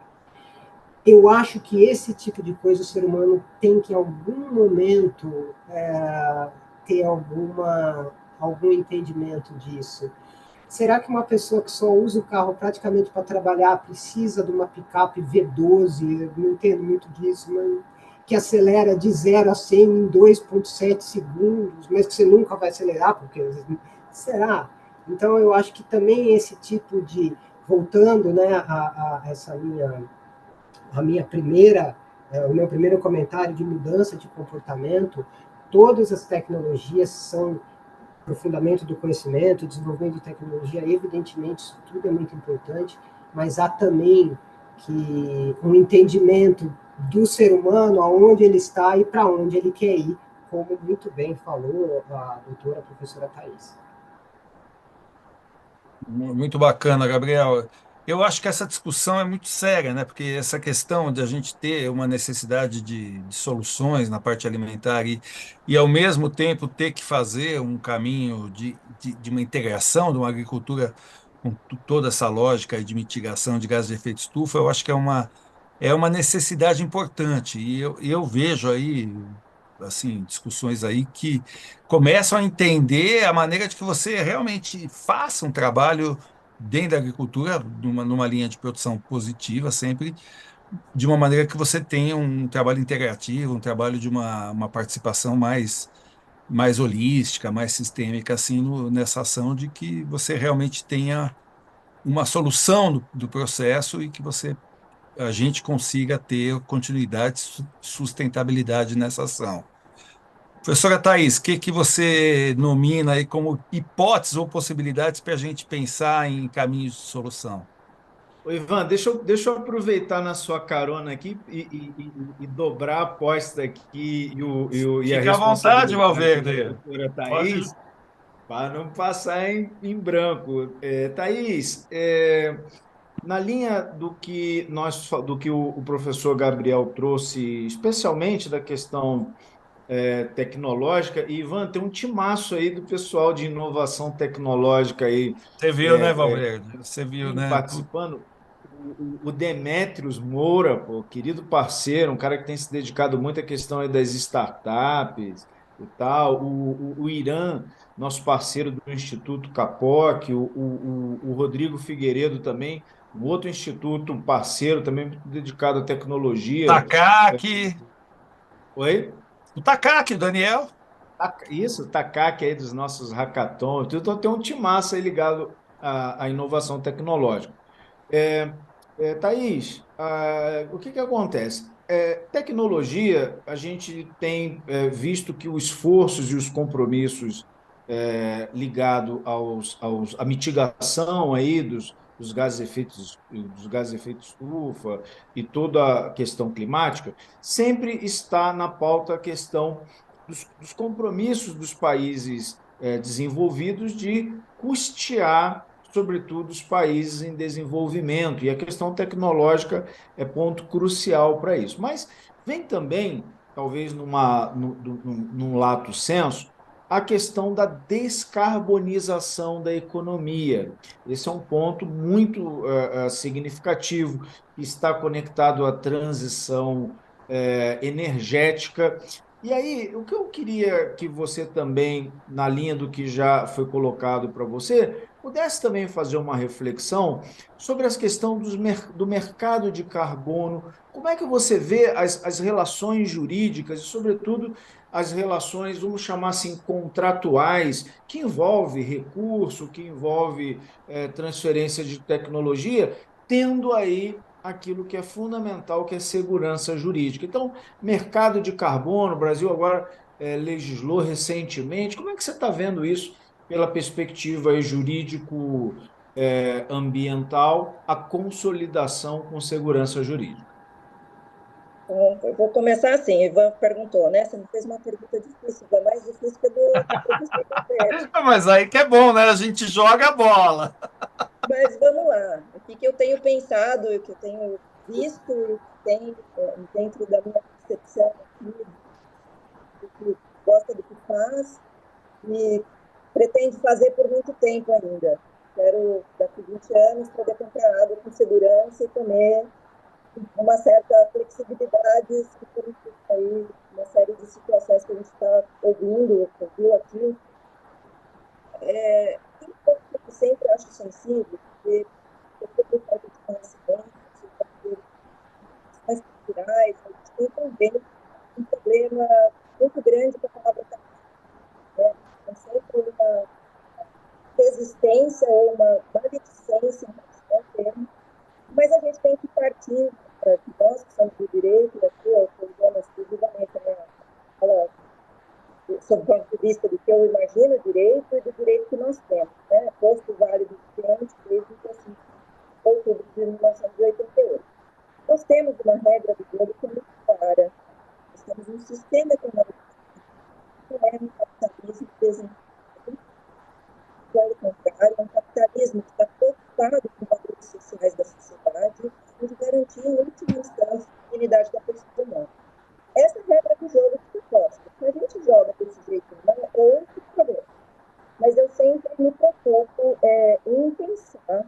eu acho que esse tipo de coisa o ser humano tem que, em algum momento, ter algum entendimento disso. Será que uma pessoa que só usa o carro praticamente para trabalhar precisa de uma picape V12? Eu não entendo muito disso, mas que acelera de 0 a 100 em 2,7 segundos, mas que você nunca vai acelerar, porque será? Então, eu acho que também esse tipo de, voltando, né, a essa minha primeira, o meu primeiro comentário de mudança de comportamento, todas as tecnologias são aprofundamento do conhecimento, desenvolvimento de tecnologia, evidentemente, isso tudo é muito importante, mas há também que um entendimento do ser humano, aonde ele está e para onde ele quer ir, como muito bem falou a doutora, a professora Thais. Muito bacana, Gabriel. Eu acho que essa discussão é muito séria, né? Porque essa questão de a gente ter uma necessidade de soluções na parte alimentar e, ao mesmo tempo, ter que fazer um caminho de uma integração de uma agricultura com toda essa lógica de mitigação de gases de efeito estufa, eu acho que é uma necessidade importante. E eu vejo aí, assim, discussões aí que começam a entender a maneira de que você realmente faça um trabalho dentro da agricultura, numa linha de produção positiva, sempre de uma maneira que você tenha um trabalho integrativo, um trabalho de uma participação mais holística, mais sistêmica, assim, nessa ação de que você realmente tenha uma solução do processo e que a gente consiga ter continuidade, sustentabilidade nessa ação. Professora Thais, o que que você nomina aí como hipóteses ou possibilidades para a gente pensar em caminhos de solução? Ô, Ivan, deixa eu aproveitar na sua carona aqui e dobrar a aposta aqui e a Fica à vontade, responsabilidade da Valverde. doutora Pode. Thais, para não passar em branco. Thaís, na linha do que o professor Gabriel trouxe, especialmente da questão tecnológica, e Ivan, tem um timaço aí do pessoal de inovação tecnológica aí Você viu, né, Valverde? Você viu, né? participando. O Demétrios Moura, pô, querido parceiro, um cara que tem se dedicado muito à questão aí das startups e tal. O Irã, nosso parceiro do Instituto Capoc, o Rodrigo Figueiredo também, um outro instituto parceiro também muito dedicado à tecnologia. Takaki. Oi? O Takaki, o Daniel. Isso, o Takaki aí dos nossos hackathons, então tem um timaço aí ligado à inovação tecnológica. É, Thaís, o que que acontece? Tecnologia, a gente tem visto que os esforços e os compromissos ligados à mitigação aí dos gases de efeito estufa e toda a questão climática, sempre está na pauta a questão dos compromissos dos países desenvolvidos de custear sobretudo os países em desenvolvimento, e a questão tecnológica é ponto crucial para isso. Mas vem também, talvez num lato senso, a questão da descarbonização da economia. Esse é um ponto muito significativo, que está conectado à transição energética. E aí, o que eu queria que você também, na linha do que já foi colocado para você, pudesse também fazer uma reflexão sobre as questões do mercado de carbono. Como é que você vê as relações jurídicas e, sobretudo, as relações, vamos chamar assim, contratuais, que envolve recurso, que envolve transferência de tecnologia, tendo aí aquilo que é fundamental, que é segurança jurídica. Então, mercado de carbono, o Brasil agora legislou recentemente. Como é que você está vendo isso pela perspectiva jurídico-ambiental, a consolidação com segurança jurídica? Então, eu vou começar assim. Ivan perguntou, né? Você me fez uma pergunta difícil, ainda mais difícil que a do professor Valverde. Mas aí que é bom, né? A gente joga a bola. Mas vamos lá. O que que eu tenho pensado, o que eu tenho visto, e o que tem dentro da minha percepção aqui, do que gosta do que faz e pretende fazer por muito tempo ainda. Quero, daqui 20 anos, poder comprar água com segurança e comer uma certa flexibilidade, aí uma série de situações que a gente está ouviu aqui. Eu sempre acho sensível, porque por falta de conhecimento, questões culturais, a gente tem também um problema muito grande com a palavra né? Tem sempre uma resistência ou uma maledicência em relação ao termo, mas a gente tem que partir, nós que somos do direito, aqui, eu estou usando exclusivamente a minha fala sob o ponto de vista do que eu imagino o direito e do direito que nós temos, né? Posto válido vigente desde assim, outubro de 1988. Nós temos uma regra do jogo que é muito clara. Nós temos um sistema econômico que não é um capitalismo desenvolvido, pelo contrário, é um capitalismo que está preocupado com os valores sociais da sociedade e de garantir, em última instância, a dignidade da pessoa humana. Essa é a regra do jogo que eu gosto. Se a gente joga desse jeito, não é outro problema. Mas eu sempre me preocupo em pensar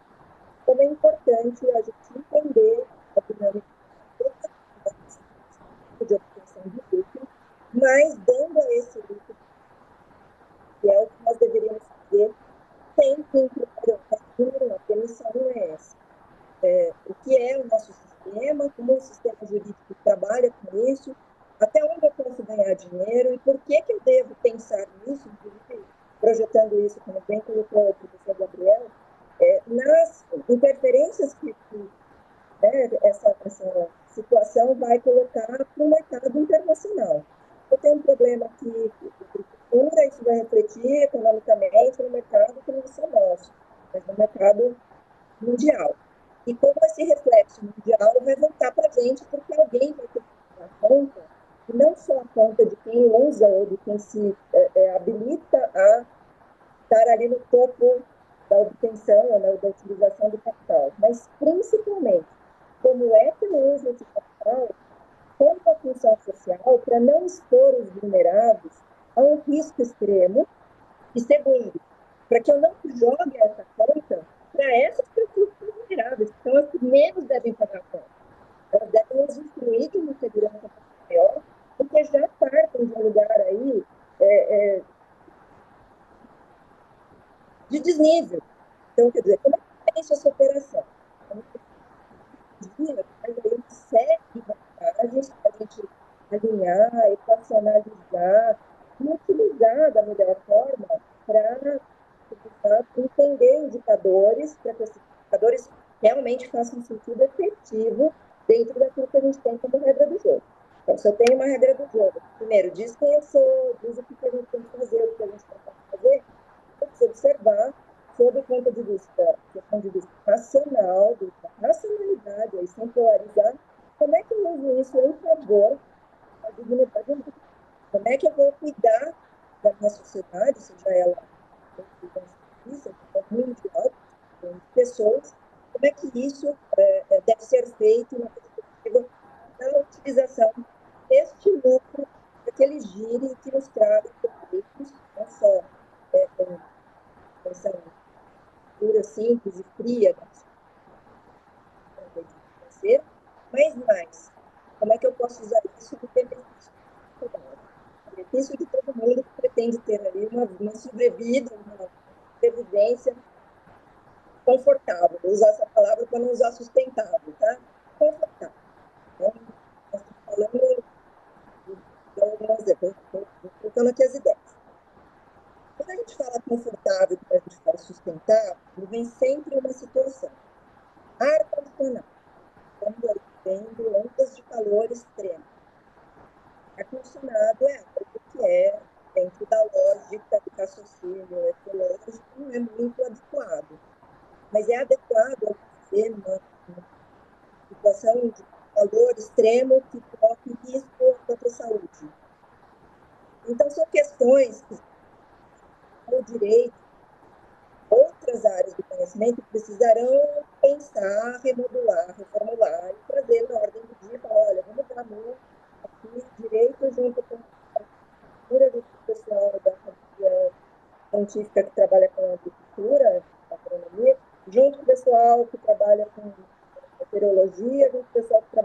como é importante a gente entender a dinâmica de obtenção de lucro, mas dando a esse lucro, que é o que nós deveríamos fazer, sempre em critério a premissa não é essa. O que é o nosso sistema, como o sistema jurídico trabalha com isso, até onde eu posso ganhar dinheiro e por que eu devo pensar nisso, inclusive projetando isso, como bem colocou o professor Gabriel, nas interferências que essa situação vai colocar para o mercado internacional. Eu tenho um problema aqui de agricultura, isso vai refletir economicamente no mercado que não é nosso, mas no mercado mundial. E como esse reflexo mundial vai voltar para a gente, porque alguém vai ter que dar conta, e não só a conta de quem usa ou de quem se habilita a estar ali no topo da obtenção ou da utilização do capital, mas principalmente como é que eu uso esse capital com a função social para não expor os vulneráveis a um risco extremo e, segundo, para que eu não jogue essa conta para essas pessoas vulneráveis, que são as que menos devem pagar a conta. Elas devem usufruir de uma segurança maior, porque já partem de um lugar aí de desnível. Então, quer dizer, como é que pensa essa operação? Mas aí uma série de vantagens para a gente alinhar, equacionalizar e utilizar da melhor forma para, entender indicadores, para que esses indicadores realmente façam um sentido efetivo dentro daquilo que a gente tem como regra do jogo. Então, se eu tenho uma regra do jogo, primeiro, diz quem eu sou, diz o que a gente tem que fazer, o que a gente tem que fazer, tem que se observar sob o ponto de vista, racional, da racionalidade, aí, sem polarizar, como é que eu uso isso em favor da dignidade humana? Como é que eu vou cuidar da minha sociedade, seja ela mundial, de pessoas, como é que isso deve ser feito na perspectiva da utilização deste lucro para que ele gire e que nos traga efeitos, não só pensando pura, simples e fria da financeira, mas mais, como é que eu posso usar isso no benefício da sociedade? O benefício de todo mundo que pretende ter ali uma sobrevida, uma sobrevivência confortável. Vou usar essa palavra para não usar sustentável, tá? Confortável. Então, nós estamos falando, um exemplo, estou colocando aqui as ideias. Quando a gente fala confortável, quando a gente fala sustentável, vem sempre uma situação. Ar-condicionado. Estamos aí tendo ondas de calor extremo. Ar-condicionado é algo que dentro da lógica do raciocínio ecológico, não é muito adequado. Mas é adequado ao ser uma situação de calor extremo que coloca em risco a própria saúde. Então, são questões que o direito, outras áreas do conhecimento precisarão pensar, remodular, reformular e trazer na ordem do dia, falar, olha, vamos dar mão aqui, direito junto com a cultura, junto com o pessoal da academia científica que trabalha com a agricultura, a agronomia, junto com o pessoal que trabalha com meteorologia, junto com o pessoal que trabalha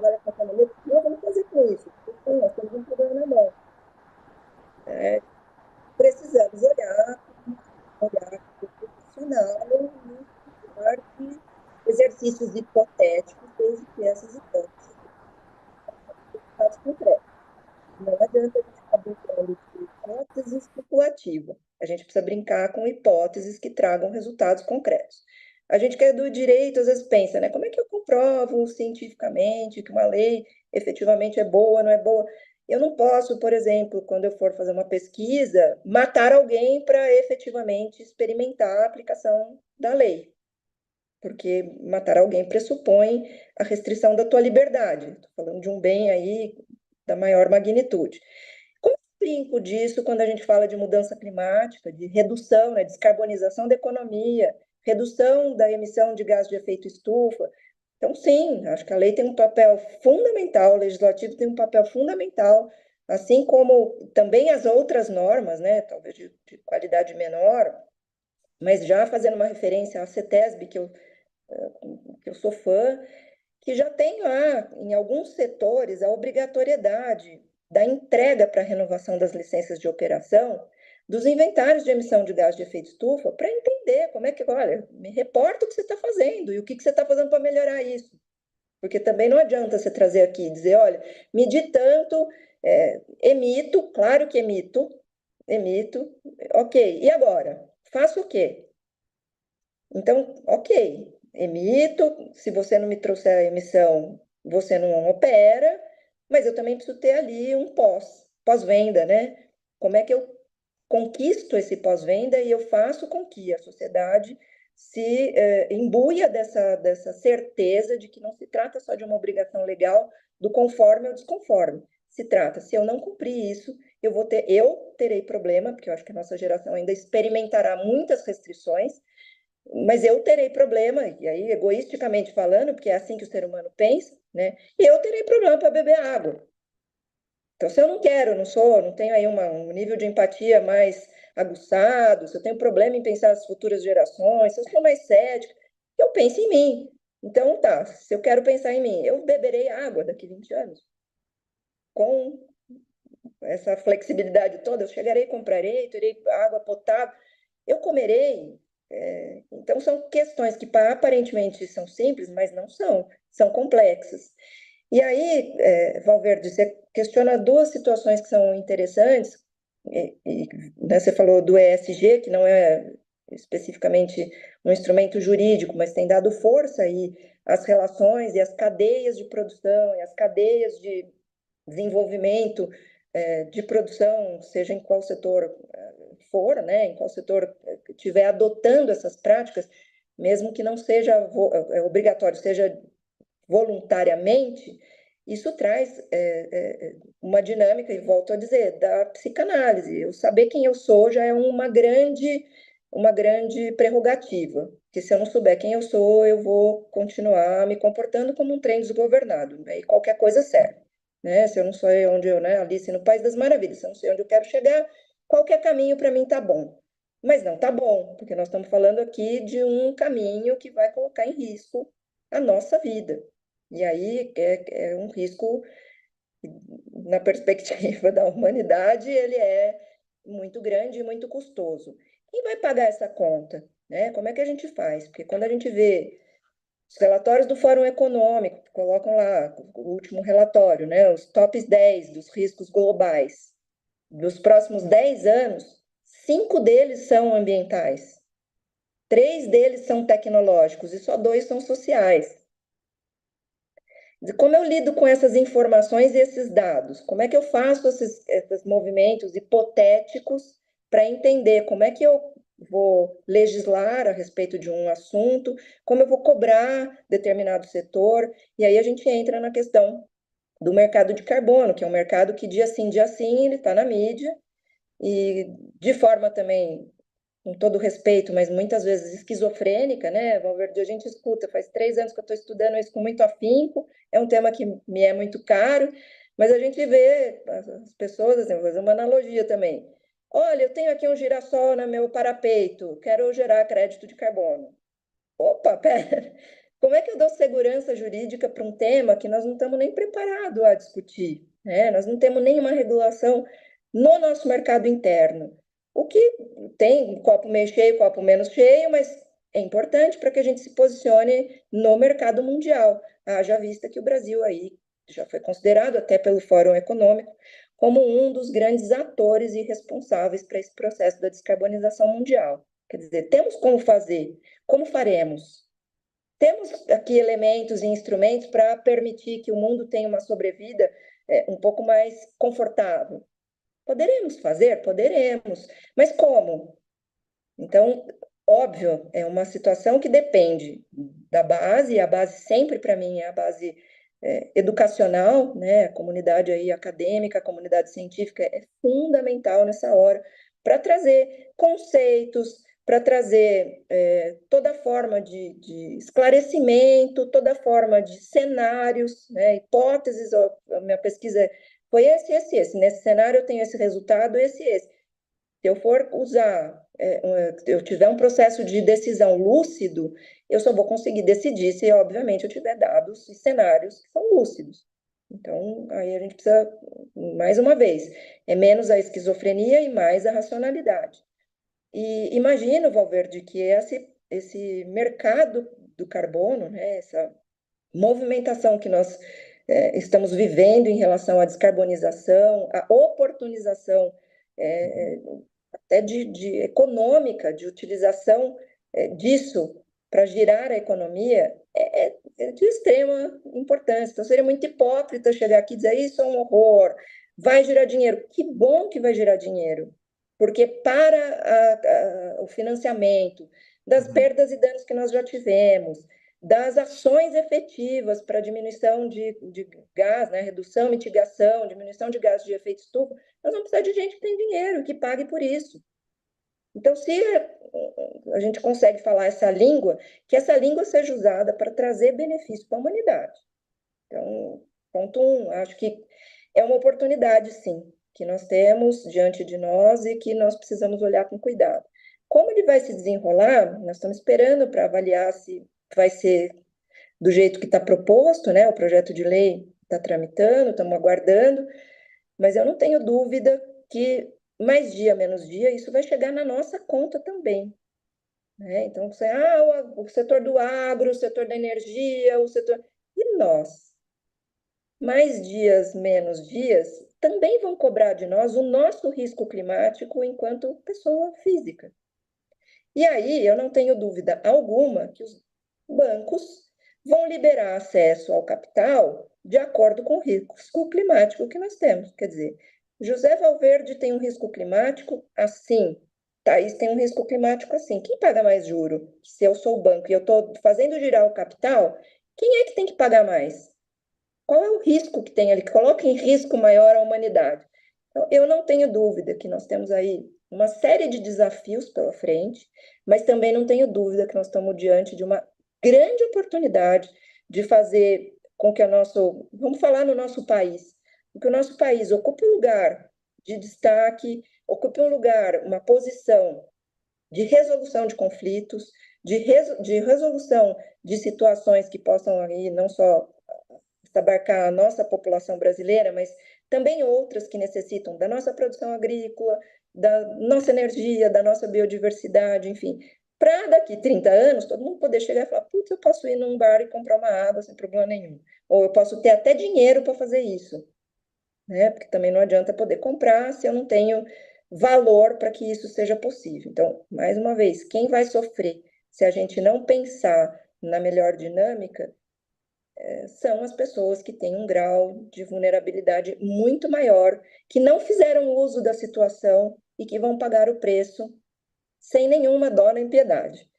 isso? Porque nós temos um problema na mão. Precisamos olhar profissional e falar de exercícios hipotéticos, desde que essas hipóteses sejam resultados concretos. Não adianta a gente ficar brincando de hipótese especulativa. A gente precisa brincar com hipóteses que tragam resultados concretos. A gente que é do direito, às vezes pensa, né? Como é que eu comprovo cientificamente que uma lei efetivamente é boa, não é boa? Eu não posso, por exemplo, quando eu for fazer uma pesquisa, matar alguém para efetivamente experimentar a aplicação da lei. Porque matar alguém pressupõe a restrição da tua liberdade. Estou falando de um bem aí da maior magnitude. Como eu brinco disso quando a gente fala de mudança climática, de redução, né, descarbonização da economia, redução da emissão de gás de efeito estufa? Então, sim, acho que a lei tem um papel fundamental, o legislativo tem um papel fundamental, assim como também as outras normas, né, talvez de qualidade menor, mas já fazendo uma referência à CETESB, que eu sou fã, que já tem lá, em alguns setores, a obrigatoriedade da entrega para a renovação das licenças de operação dos inventários de emissão de gás de efeito estufa, para entender como é que, olha, me reporta o que você está fazendo e o que você está fazendo para melhorar isso. Porque também não adianta você trazer aqui e dizer, olha, medi tanto, emito, claro que emito, ok, e agora? Faço o quê? Então, ok, emito, se você não me trouxer a emissão, você não opera, mas eu também preciso ter ali um pós-venda, né? Como é que eu conquisto esse pós-venda e eu faço com que a sociedade se imbuia dessa certeza de que não se trata só de uma obrigação legal do conforme ou desconforme. Se trata, se eu não cumprir isso, eu terei problema, porque eu acho que a nossa geração ainda experimentará muitas restrições, mas eu terei problema, e aí egoisticamente falando, porque é assim que o ser humano pensa, né? E eu terei problema para beber água. Então, se eu não quero, não tenho aí um nível de empatia mais aguçado, se eu tenho problema em pensar nas futuras gerações, se eu sou mais cética, eu penso em mim. Então, tá, se eu quero pensar em mim, eu beberei água daqui 20 anos. Com essa flexibilidade toda, eu chegarei, comprarei, terei água potável, eu comerei. Então, são questões que aparentemente são simples, mas não são complexas. E aí, Valverde, você questiona duas situações que são interessantes, né, você falou do ESG, que não é especificamente um instrumento jurídico, mas tem dado força aí às relações e às cadeias de produção e às cadeias de desenvolvimento de produção, seja em qual setor for, né, em qual setor estiver adotando essas práticas, mesmo que não seja obrigatório, seja voluntariamente, isso traz uma dinâmica, e volto a dizer, da psicanálise. Eu saber quem eu sou já é uma grande prerrogativa, porque se eu não souber quem eu sou, eu vou continuar me comportando como um trem desgovernado, né? E qualquer coisa serve. Né? Se eu não sei onde eu, né, Alice no País das Maravilhas, se eu não sei onde eu quero chegar, qualquer caminho para mim tá bom. Mas não tá bom, porque nós estamos falando aqui de um caminho que vai colocar em risco a nossa vida. E aí é um risco, na perspectiva da humanidade, ele é muito grande e muito custoso. Quem vai pagar essa conta? Né? Como é que a gente faz? Porque quando a gente vê os relatórios do Fórum Econômico, que colocam lá o último relatório, né? Os tops 10 dos riscos globais dos próximos 10 anos, 5 deles são ambientais, 3 deles são tecnológicos e só 2 são sociais. Como eu lido com essas informações e esses dados? Como é que eu faço esses movimentos hipotéticos para entender como é que eu vou legislar a respeito de um assunto, como eu vou cobrar determinado setor? E aí a gente entra na questão do mercado de carbono, que é um mercado que dia sim, ele está na mídia, e de forma também, com todo respeito, mas muitas vezes esquizofrênica, né, Valverde? A gente escuta, faz 3 anos que eu estou estudando isso com muito afinco, é um tema que me é muito caro, mas a gente vê as pessoas, assim, vou fazer uma analogia também. Olha, eu tenho aqui um girassol no meu parapeito, quero gerar crédito de carbono. Opa, pera, como é que eu dou segurança jurídica para um tema que nós não estamos nem preparados a discutir? né? Nós não temos nenhuma regulação no nosso mercado interno. O que tem copo meio cheio, copo menos cheio, mas é importante para que a gente se posicione no mercado mundial. Haja vista que o Brasil aí já foi considerado até pelo Fórum Econômico como um dos grandes atores e responsáveis para esse processo da descarbonização mundial. Quer dizer, temos como fazer, como faremos? Temos aqui elementos e instrumentos para permitir que o mundo tenha uma sobrevida um pouco mais confortável. Poderemos fazer? Poderemos. Mas como? Então, óbvio, é uma situação que depende da base, e a base sempre, para mim, é a base educacional, né? A comunidade aí acadêmica, a comunidade científica é fundamental nessa hora para trazer conceitos, para trazer toda forma de esclarecimento, toda forma de cenários, né? Hipóteses. A minha pesquisa foi esse. Nesse cenário eu tenho esse resultado, esse. Se eu for usar, eu tiver um processo de decisão lúcido, eu só vou conseguir decidir se, obviamente, eu tiver dados e cenários que são lúcidos. Então, aí a gente precisa, mais uma vez, é menos a esquizofrenia e mais a racionalidade. E imagino, Valverde, que esse mercado do carbono, né, essa movimentação que nós estamos vivendo em relação à descarbonização, à oportunização até de econômica, de utilização disso para girar a economia, é de extrema importância. Então, seria muito hipócrita chegar aqui e dizer isso é um horror, vai gerar dinheiro. Que bom que vai gerar dinheiro, porque para o financiamento das perdas e danos que nós já tivemos, das ações efetivas para diminuição de gás, né, redução, mitigação, diminuição de gases de efeito estufa, nós vamos precisar de gente que tem dinheiro, que pague por isso. Então, se a gente consegue falar essa língua, que essa língua seja usada para trazer benefício para a humanidade. Então, ponto 1, acho que é uma oportunidade, sim, que nós temos diante de nós e que nós precisamos olhar com cuidado. Como ele vai se desenrolar, nós estamos esperando para avaliar se vai ser do jeito que está proposto, né? O projeto de lei está tramitando, estamos aguardando, mas eu não tenho dúvida que mais dia, menos dia, isso vai chegar na nossa conta também. Né? Então, você, o setor do agro, o setor da energia, o setor... E nós? Mais dias, menos dias, também vão cobrar de nós o nosso risco climático enquanto pessoa física. E aí, eu não tenho dúvida alguma que os bancos vão liberar acesso ao capital de acordo com o risco climático que nós temos. Quer dizer, José Valverde tem um risco climático assim, Thaís tem um risco climático assim. Quem paga mais juro? Se eu sou o banco e eu estou fazendo girar o capital, quem é que tem que pagar mais? Qual é o risco que tem ali? Que coloca em risco maior a humanidade? Então, eu não tenho dúvida que nós temos aí uma série de desafios pela frente, mas também não tenho dúvida que nós estamos diante de uma grande oportunidade de fazer com que vamos falar no nosso país, que o nosso país ocupe um lugar de destaque, ocupe um lugar, uma posição de resolução de conflitos, de resolução de situações que possam aí não só abarcar a nossa população brasileira, mas também outras que necessitam da nossa produção agrícola, da nossa energia, da nossa biodiversidade, enfim. Para daqui 30 anos, todo mundo poder chegar e falar, putz, eu posso ir num bar e comprar uma água sem problema nenhum. Ou eu posso ter até dinheiro para fazer isso. Né? Porque também não adianta poder comprar se eu não tenho valor para que isso seja possível. Então, mais uma vez, quem vai sofrer se a gente não pensar na melhor dinâmica são as pessoas que têm um grau de vulnerabilidade muito maior, que não fizeram uso da situação e que vão pagar o preço sem nenhuma dó nem piedade.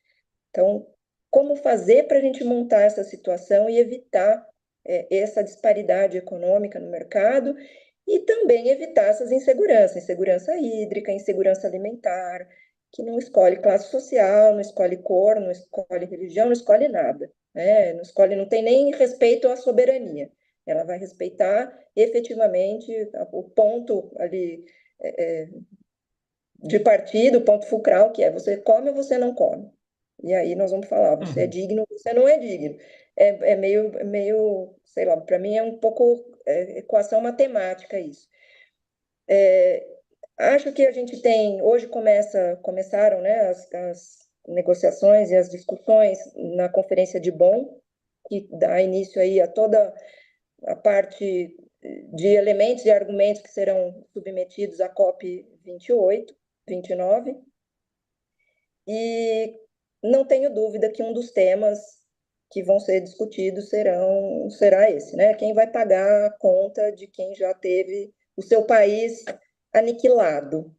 Então, como fazer para a gente montar essa situação e evitar essa disparidade econômica no mercado e também evitar essas inseguranças, insegurança hídrica, insegurança alimentar, que não escolhe classe social, não escolhe cor, não escolhe religião, não escolhe nada. Não tem nem respeito à soberania. Ela vai respeitar efetivamente o ponto ali de partida, o ponto fulcral, que é você come ou você não come. E aí nós vamos falar, você é digno ou você não é digno. É meio, sei lá, para mim é um pouco equação matemática isso. Acho que a gente tem, hoje começaram, né, as negociações e as discussões na Conferência de Bonn, que dá início aí a toda a parte de elementos e argumentos que serão submetidos à COP 28, 29, e não tenho dúvida que um dos temas que vão ser discutidos será esse, né? Quem vai pagar a conta de quem já teve o seu país aniquilado?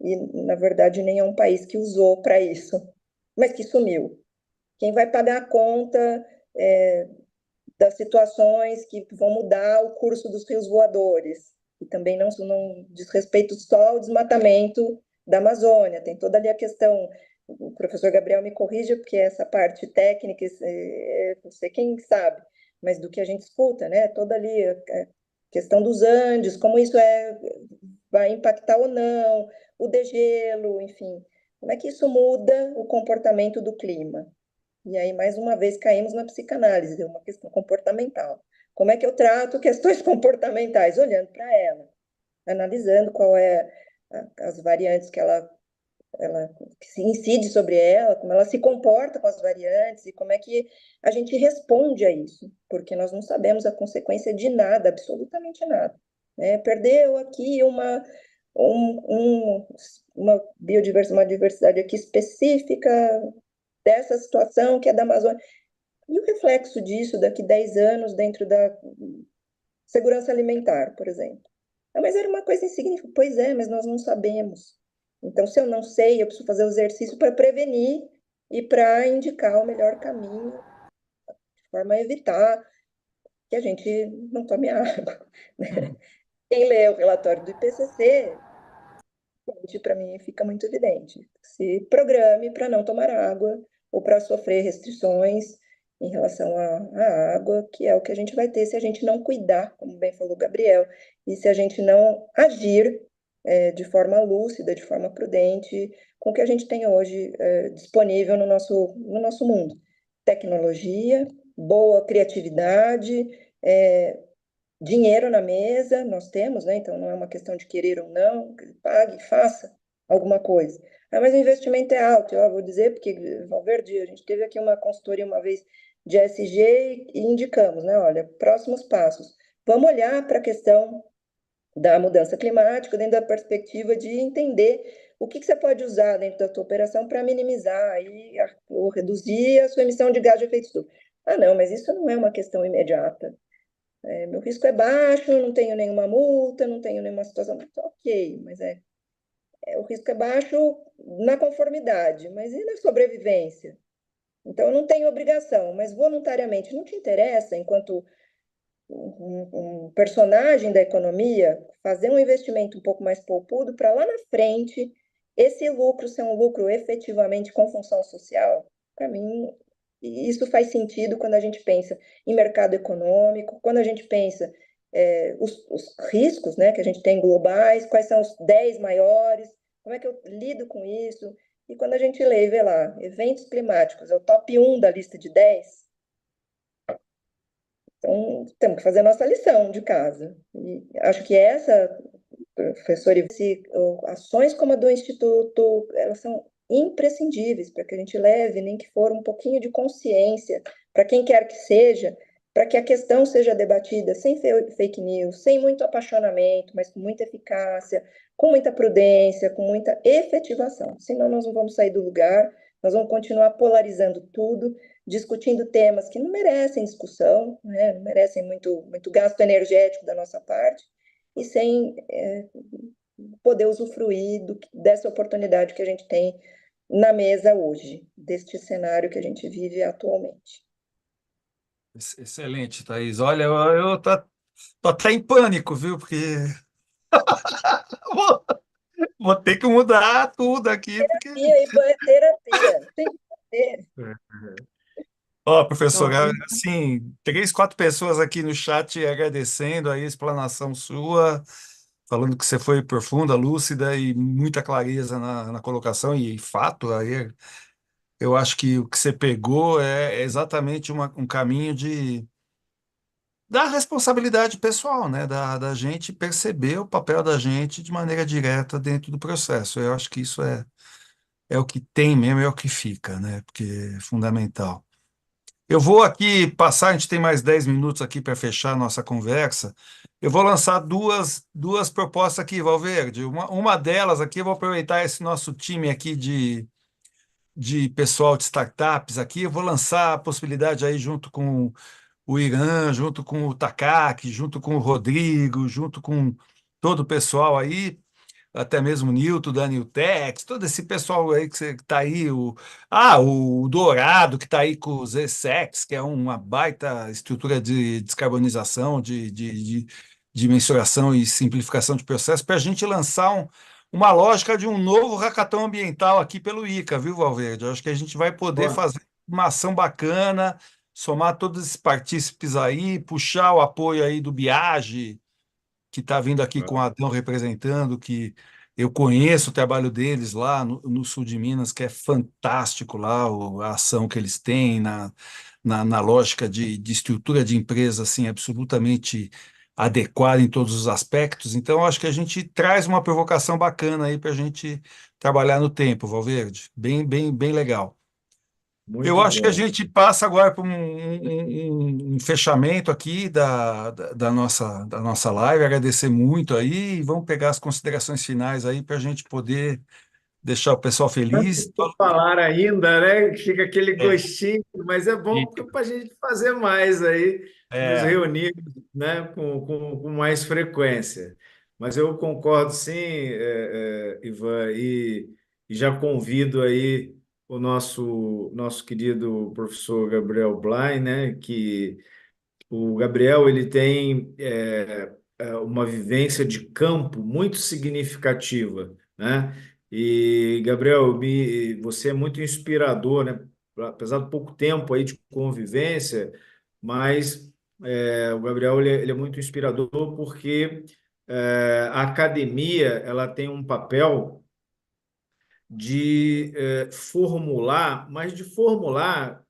E, na verdade, nem é um país que usou para isso, mas que sumiu. Quem vai pagar a conta das situações que vão mudar o curso dos rios voadores, e também não diz respeito só ao desmatamento da Amazônia, tem toda ali a questão, o professor Gabriel me corrija, porque essa parte técnica, não sei quem sabe, mas do que a gente escuta, né? Toda ali a questão dos Andes, como isso vai impactar ou não, o degelo, enfim, como é que isso muda o comportamento do clima? E aí, mais uma vez, caímos na psicanálise, é uma questão comportamental. Como é que eu trato questões comportamentais? Olhando para ela, analisando qual é as variantes que ela que se incide sobre ela, como ela se comporta com as variantes e como é que a gente responde a isso, porque nós não sabemos a consequência de nada, absolutamente nada. Né? Perdeu aqui uma biodiversidade, uma diversidade aqui específica dessa situação que é da Amazônia. E o reflexo disso daqui 10 anos dentro da segurança alimentar, por exemplo? Mas era uma coisa insignificante. Pois é, mas nós não sabemos. Então, se eu não sei, eu preciso fazer o exercício para prevenir e para indicar o melhor caminho, de forma a evitar que a gente não tome água. Né? Quem lê o relatório do IPCC, para mim fica muito evidente. Se programe para não tomar água ou para sofrer restrições em relação à água, que é o que a gente vai ter se a gente não cuidar, como bem falou o Gabriel, e se a gente não agir de forma lúcida, de forma prudente, com o que a gente tem hoje disponível no nosso mundo. Tecnologia, boa criatividade, dinheiro na mesa, nós temos, né? Então não é uma questão de querer ou não, pague, faça alguma coisa. Mas o investimento é alto, eu vou dizer, porque, Valverde, a gente teve aqui uma consultoria uma vez de ESG e indicamos, né? Olha, próximos passos. Vamos olhar para a questão da mudança climática dentro da perspectiva de entender o que você pode usar dentro da tua operação para minimizar ou reduzir a sua emissão de gás de efeito estufa. Não, mas isso não é uma questão imediata. Meu risco é baixo, não tenho nenhuma multa, não tenho nenhuma situação. Ok, mas o risco é baixo na conformidade, mas e na sobrevivência? Então, eu não tenho obrigação, mas voluntariamente não te interessa, enquanto um personagem da economia, fazer um investimento um pouco mais poupudo para lá na frente, esse lucro ser um lucro efetivamente com função social? Para mim, isso faz sentido quando a gente pensa em mercado econômico, quando a gente pensa os riscos, né, que a gente tem globais, quais são os 10 maiores, como é que eu lido com isso? E quando a gente lê e vê lá, eventos climáticos, é o top 1 da lista de 10, então temos que fazer a nossa lição de casa. E acho que essa, professor, ações como a do Instituto, elas são imprescindíveis para que a gente leve, nem que for um pouquinho de consciência, para quem quer que seja, para que a questão seja debatida sem fake news, sem muito apaixonamento, mas com muita eficácia, com muita prudência, com muita efetivação. Senão nós não vamos sair do lugar, nós vamos continuar polarizando tudo, discutindo temas que não merecem discussão, né? Não merecem muito gasto energético da nossa parte, e sem poder usufruir dessa oportunidade que a gente tem na mesa hoje, deste cenário que a gente vive atualmente. Excelente, Thaís. Olha, eu tô até em pânico, viu? Porque vou, vou ter que mudar tudo aqui, porque... Terapia, tem que fazer. Ó, professor, Não, assim, 3, 4 pessoas aqui no chat agradecendo a explanação sua, falando que você foi profunda, lúcida e muita clareza na colocação e fato, aí eu acho que o que você pegou é exatamente um caminho da responsabilidade pessoal, né? Da gente perceber o papel da gente de maneira direta dentro do processo. Eu acho que isso é o que tem mesmo, é o que fica, né? Porque é fundamental. Eu vou aqui passar, a gente tem mais 10 minutos aqui para fechar a nossa conversa. Eu vou lançar duas propostas aqui, Valverde. Uma delas aqui, eu vou aproveitar esse nosso time aqui de pessoal de startups aqui, eu vou lançar a possibilidade aí junto com o Irã, junto com o Takaki, junto com o Rodrigo, junto com todo o pessoal aí, até mesmo o Newton, da Newtex, todo esse pessoal aí que está aí, o Dourado, que está aí com o ZSEX, que é uma baita estrutura de descarbonização, de mensuração e simplificação de processo, para a gente lançar uma lógica de um novo hackathon ambiental aqui pelo ICA, viu, Valverde? Eu acho que a gente vai poder Pô, fazer uma ação bacana, somar todos esses partícipes aí, puxar o apoio aí do Biage, que está vindo aqui com o Adão representando, que eu conheço o trabalho deles lá no sul de Minas, que é fantástico lá, a ação que eles têm na lógica de estrutura de empresa, assim, absolutamente adequada em todos os aspectos. Então, eu acho que a gente traz uma provocação bacana aí para a gente trabalhar no tempo, Valverde. Bem, bem, bem legal. Eu muito acho que a bom. gente passa agora para um fechamento aqui da nossa live, agradecer muito aí e vamos pegar as considerações finais aí para a gente poder deixar o pessoal feliz. Por falar ainda, né? Fica aquele É, gostinho, mas é bom fica. para a gente fazer mais aí, nos É, reunir, né, com mais frequência. Mas eu concordo sim, Ivan, e já convido aí o nosso querido professor Gabriel Blay, né, que o Gabriel ele tem uma vivência de campo muito significativa, né? E Gabriel, você é muito inspirador, né? Apesar do pouco tempo aí de convivência, mas o Gabriel ele é muito inspirador porque a academia ela tem um papel de formular, mas de formular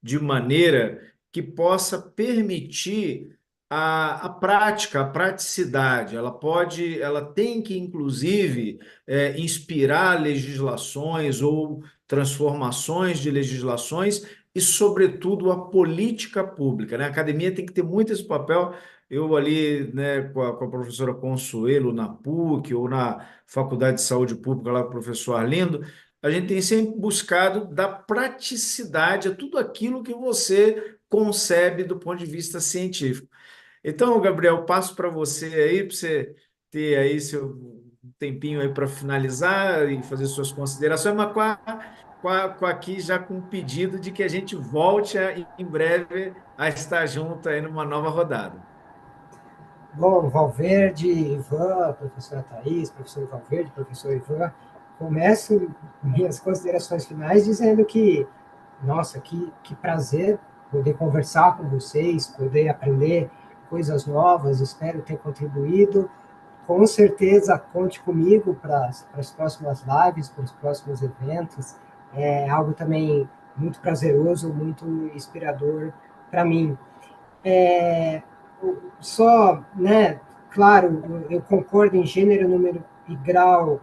de maneira que possa permitir a prática, a praticidade. Ela tem que, inclusive, inspirar legislações ou transformações de legislações e, sobretudo, a política pública, né? A academia tem que ter muito esse papel. Eu ali, né, com a professora Consuelo na PUC ou na Faculdade de Saúde Pública, lá com o professor Arlindo, a gente tem sempre buscado dar praticidade a tudo aquilo que você concebe do ponto de vista científico. Então, Gabriel, passo para você aí, para você ter aí seu tempinho aí para finalizar e fazer suas considerações, mas aqui já com o pedido de que a gente volte em breve a estar junto aí numa nova rodada. Bom, Valverde, Ivan, professora Thais, professor Valverde, professor Ivan, começo minhas considerações finais dizendo que, nossa, que prazer poder conversar com vocês, poder aprender coisas novas, espero ter contribuído. Com certeza, conte comigo para as próximas lives, para os próximos eventos. É algo também muito prazeroso, muito inspirador para mim. É, só, né, claro, eu concordo em gênero, número e grau,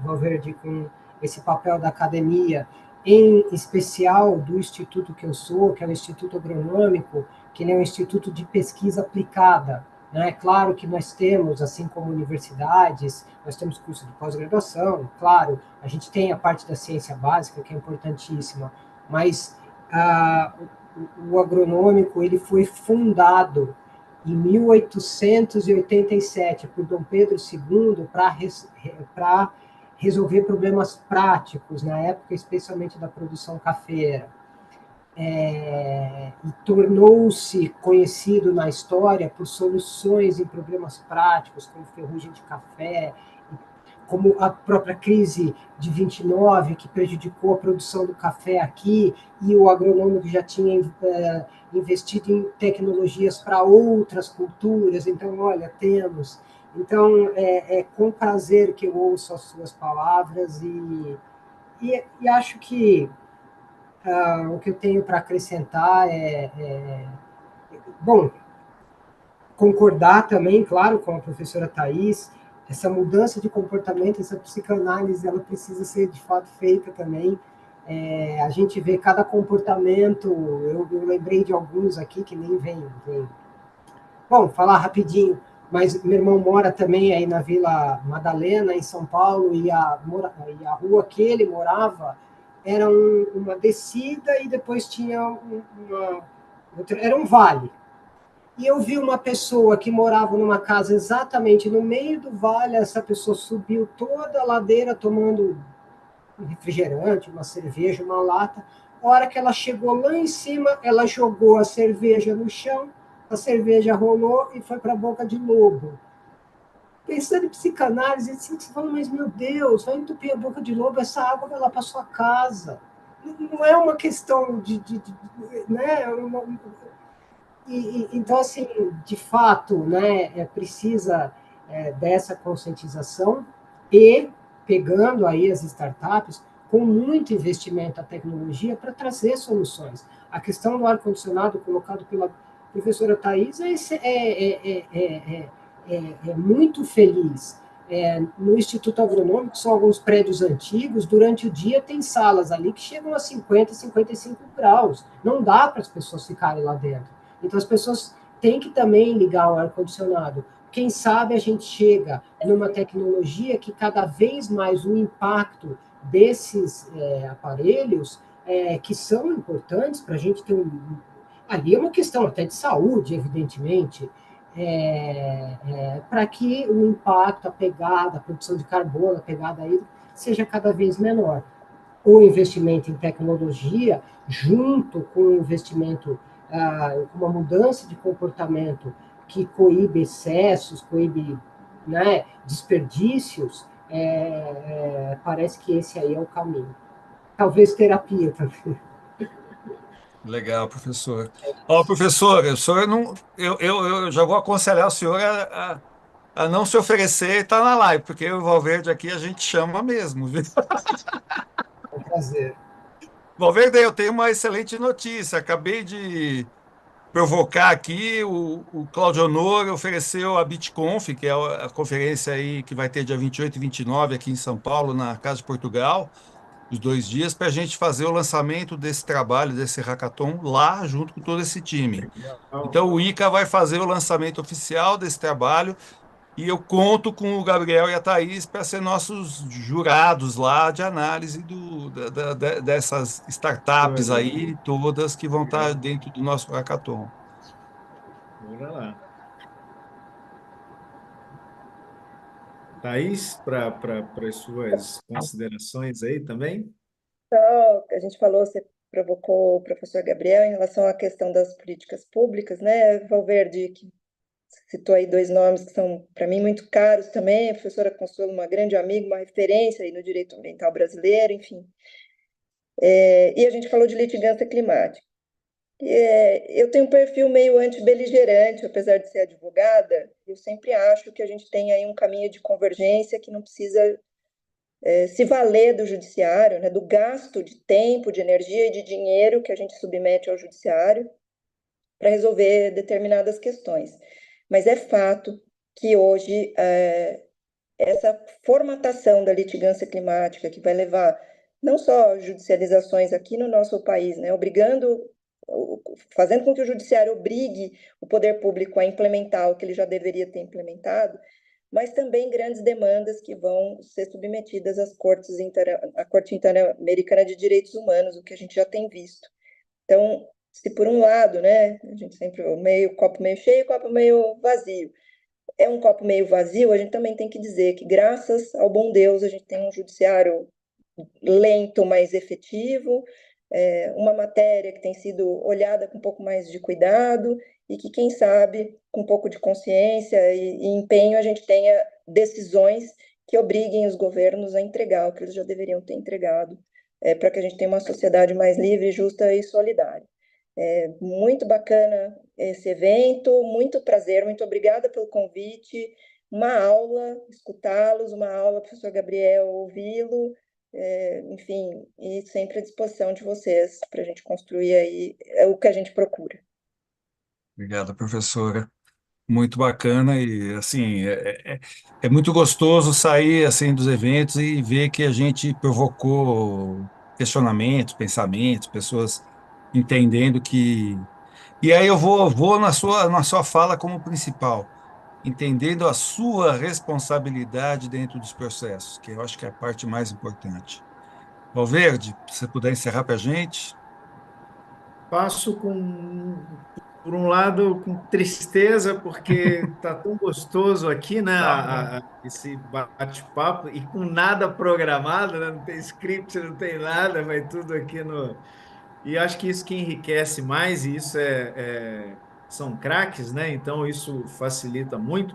Valverde, com esse papel da academia, em especial do instituto que eu sou, que é o Instituto Agronômico, que é um instituto de pesquisa aplicada. Né? Claro que nós temos, assim como universidades, nós temos curso de pós-graduação, claro, a gente tem a parte da ciência básica, que é importantíssima, mas ah, o agronômico ele foi fundado em 1887 por Dom Pedro II para resolver problemas práticos, na época especialmente da produção cafeira. E tornou-se conhecido na história por soluções em problemas práticos, como ferrugem de café, como a própria crise de 29, que prejudicou a produção do café aqui, e o agronômico já tinha investido em tecnologias para outras culturas. Então, olha, temos. Então, é com prazer que eu ouço as suas palavras e acho que o que eu tenho para acrescentar Bom, concordar também, claro, com a professora Thais, essa mudança de comportamento, essa psicanálise, ela precisa ser de fato feita também. A gente vê cada comportamento, eu lembrei de alguns aqui que nem vem. Bom, falar rapidinho, mas meu irmão mora também aí na Vila Madalena, em São Paulo, e a rua que ele morava era uma descida e depois tinha era um vale. E eu vi uma pessoa que morava numa casa exatamente no meio do vale, essa pessoa subiu toda a ladeira tomando um refrigerante, uma cerveja, uma lata. A hora que ela chegou lá em cima, ela jogou a cerveja no chão, a cerveja rolou e foi para a boca de lobo. Pensando em psicanálise, assim, você fala, mas meu Deus, vai entupir a boca de lobo, essa água vai lá para sua casa. Não é uma questão né? Então, assim, de fato, né, precisa dessa conscientização e pegando aí as startups com muito investimento à tecnologia para trazer soluções. A questão do ar-condicionado colocado pela professora Thais é muito feliz. No Instituto Agronômico, são alguns prédios antigos, durante o dia tem salas ali que chegam a 50, 55 graus. Não dá para as pessoas ficarem lá dentro. Então, as pessoas têm que também ligar o ar-condicionado. Quem sabe a gente chega numa tecnologia que cada vez mais o impacto desses aparelhos, que são importantes para a gente ter ali é uma questão até de saúde, evidentemente, para que o impacto, a pegada, a produção de carbono, a pegada aí, seja cada vez menor. O investimento em tecnologia, junto com o investimento, uma mudança de comportamento que coíbe excessos, coíbe, né, desperdícios, parece que esse aí é o caminho. Talvez terapia também. Legal, professor. Ó, professor, o senhor não, eu já vou aconselhar o senhor a não se oferecer e estar na live, porque o Valverde aqui a gente chama mesmo, viu? É um prazer. Valverde, eu tenho uma excelente notícia. Acabei de provocar aqui, o Claudio Honor ofereceu a BitConf, que é a conferência aí que vai ter dia 28 e 29 aqui em São Paulo, na Casa de Portugal, os 2 dias, para a gente fazer o lançamento desse trabalho, desse hackathon, lá junto com todo esse time. Legal. Então, o ICA vai fazer o lançamento oficial desse trabalho e eu conto com o Gabriel e a Thaís para ser nossos jurados lá de análise dessas startups Olha, aí, todas que vão estar legal. dentro do nosso hackathon. Bora lá. Thaís, para as suas considerações aí também? Então, a gente falou, você provocou o professor Gabriel em relação à questão das políticas públicas, né? Valverde, que citou aí dois nomes que são, para mim, muito caros também. A professora Consuelo, uma grande amiga, uma referência aí no direito ambiental brasileiro, enfim. E a gente falou de litigância climática. Eu tenho um perfil meio anti-beligerante, apesar de ser advogada, eu sempre acho que a gente tem aí um caminho de convergência que não precisa se valer do judiciário, né, do gasto de tempo, de energia e de dinheiro que a gente submete ao judiciário para resolver determinadas questões. Mas é fato que hoje essa formatação da litigância climática, que vai levar não só judicializações aqui no nosso país, né, fazendo com que o judiciário obrigue o poder público a implementar o que ele já deveria ter implementado, mas também grandes demandas que vão ser submetidas à Corte Interamericana de Direitos Humanos, o que a gente já tem visto. Então, se por um lado, né, a gente sempre copo meio cheio, copo meio vazio, é um copo meio vazio, a gente também tem que dizer que, graças ao bom Deus, a gente tem um judiciário lento, mas efetivo, uma matéria que tem sido olhada com um pouco mais de cuidado e que, quem sabe, com um pouco de consciência e empenho, a gente tenha decisões que obriguem os governos a entregar o que eles já deveriam ter entregado, para que a gente tenha uma sociedade mais livre, justa e solidária. Muito bacana esse evento, muito prazer, muito obrigada pelo convite, uma aula escutá-los, uma aula, professor Gabriel, ouvi-lo, enfim, e sempre à disposição de vocês para a gente construir aí o que a gente procura. Obrigado, professora. Muito bacana e assim é muito gostoso sair assim dos eventos e ver que a gente provocou questionamentos, pensamentos, pessoas entendendo que. E aí eu vou na sua fala como principal, entendendo a sua responsabilidade dentro dos processos, que eu acho que é a parte mais importante. Valverde, se você puder encerrar para a gente. Passo por um lado, com tristeza, porque tá tão gostoso aqui, né? Tá bom. Esse bate-papo, e com nada programado, né? Não tem script, não tem nada, vai tudo aqui no. E acho que isso que enriquece mais, e isso são craques, né? Então isso facilita muito.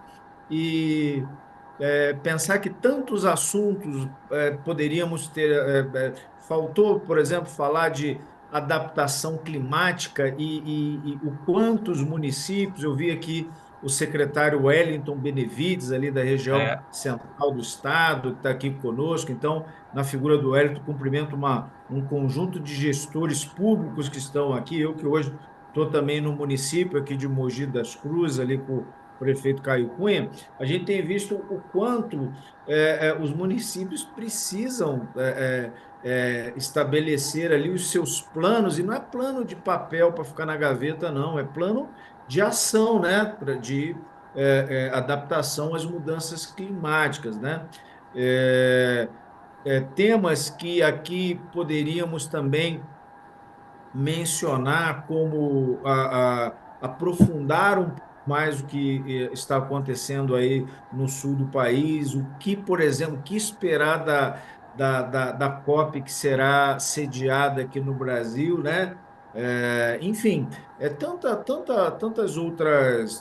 E pensar que tantos assuntos poderíamos ter. Faltou, por exemplo, falar de adaptação climática e o quantos municípios, eu vi aqui o secretário Wellington Benevides, ali da região É, central do estado, que está aqui conosco. Então, na figura do Wellington, cumprimento um conjunto de gestores públicos que estão aqui. Eu que hoje estou também no município aqui de Mogi das Cruzes, ali com o prefeito Caio Cunha. A gente tem visto o quanto os municípios precisam estabelecer ali os seus planos, e não é plano de papel para ficar na gaveta, não, é plano de ação, né, de adaptação às mudanças climáticas, né? É, temas que aqui poderíamos também mencionar como aprofundar um pouco mais o que está acontecendo aí no sul do país, o que, por exemplo, o que esperar da COP que será sediada aqui no Brasil, né? Enfim, tantas outras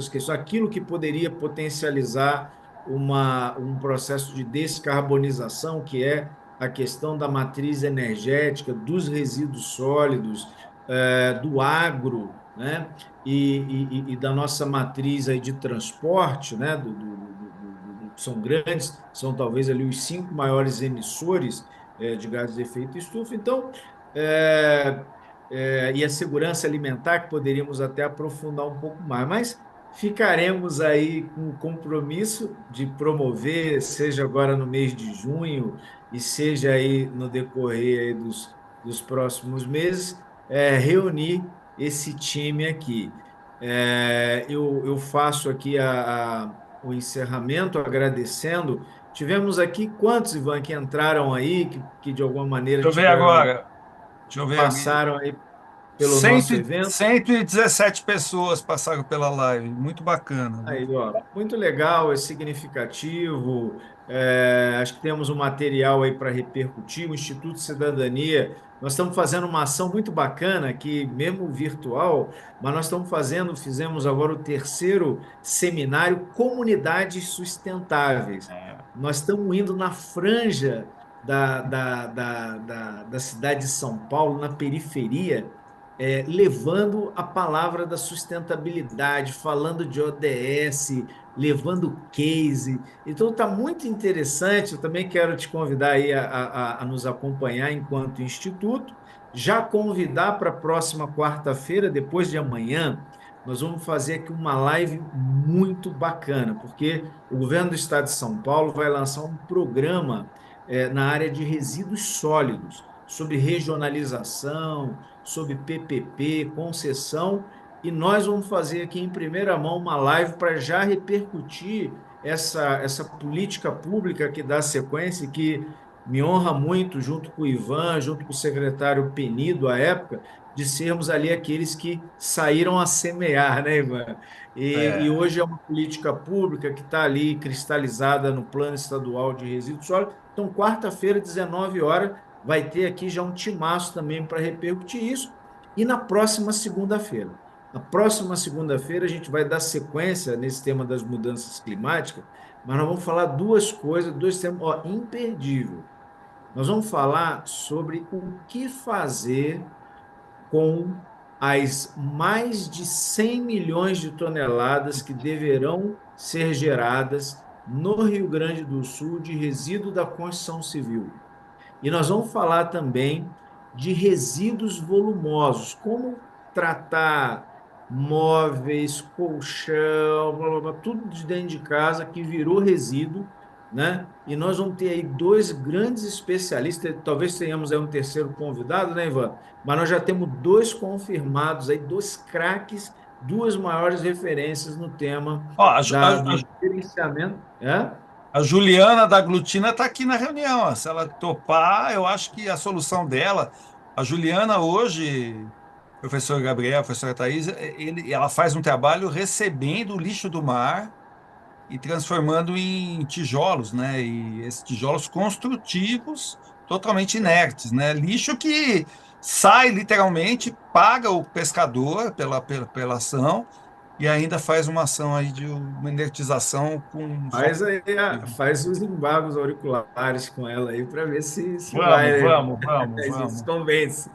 questões, aquilo que poderia potencializar um processo de descarbonização, que é a questão da matriz energética, dos resíduos sólidos, do agro, né? E da nossa matriz aí de transporte, né? São grandes, são talvez ali os 5 maiores emissores de gases de efeito estufa. Então, é, e a segurança alimentar, que poderíamos até aprofundar um pouco mais, mas ficaremos aí com o compromisso de promover, seja agora no mês de junho, e seja aí no decorrer aí dos próximos meses, reunir esse time aqui. Eu faço aqui o encerramento agradecendo. Tivemos aqui quantos, Ivan, que entraram aí, que de alguma maneira deixa eu ver tiveram, agora. Deixa eu ver aqui. passaram aí pelo 100, nosso evento? 117 pessoas passaram pela live. Muito bacana. Aí, ó, muito legal, é significativo. Acho que temos um material aí para repercutir. O Instituto Cidadania, nós estamos fazendo uma ação muito bacana aqui, mesmo virtual, mas nós fizemos agora o terceiro seminário Comunidades Sustentáveis. Nós estamos indo na franja da cidade de São Paulo, na periferia, levando a palavra da sustentabilidade, falando de ODS, levando case. Então está muito interessante. Eu também quero te convidar aí a nos acompanhar enquanto instituto. Já convidar para a próxima quarta-feira, depois de amanhã, nós vamos fazer aqui uma live muito bacana, porque o governo do estado de São Paulo vai lançar um programa na área de resíduos sólidos, sobre regionalização, sobre PPP, concessão, e nós vamos fazer aqui em primeira mão uma live para já repercutir essa política pública que dá sequência, e que me honra muito, junto com o Ivan, junto com o secretário Penido, à época, de sermos ali aqueles que saíram a semear, né, Ivan? E É, hoje é uma política pública que está ali cristalizada no Plano Estadual de Resíduos Sólidos. Então, quarta-feira, 19 horas, vai ter aqui já um timaço também para repercutir isso. E na próxima segunda-feira. Na próxima segunda-feira, a gente vai dar sequência nesse tema das mudanças climáticas, mas nós vamos falar duas coisas, dois temas, ó, imperdível. Nós vamos falar sobre o que fazer com as mais de 100 milhões de toneladas que deverão ser geradas no Rio Grande do Sul de resíduo da construção civil. E nós vamos falar também de resíduos volumosos, como tratar móveis, colchão, blá, blá, blá, tudo de dentro de casa que virou resíduo, né? E nós vamos ter aí dois grandes especialistas, talvez tenhamos aí um terceiro convidado, né, Ivan? Mas nós já temos dois confirmados aí, dois craques, duas maiores referências no tema Ó, do gerenciamento. É? a Juliana da Glutina está aqui na reunião. Ó. Se ela topar, eu acho que a solução dela. A Juliana hoje, professor Gabriel, professora Thais, ela faz um trabalho recebendo o lixo do mar e transformando em tijolos, né? E esses tijolos construtivos totalmente inertes, né? Lixo que sai literalmente, paga o pescador pela ação e ainda faz uma ação aí de uma inertização com Faz solo. aí, faz os embargos auriculares com ela aí para ver se Vamos, vai, né? vamos, vamos, Se vamos. convence.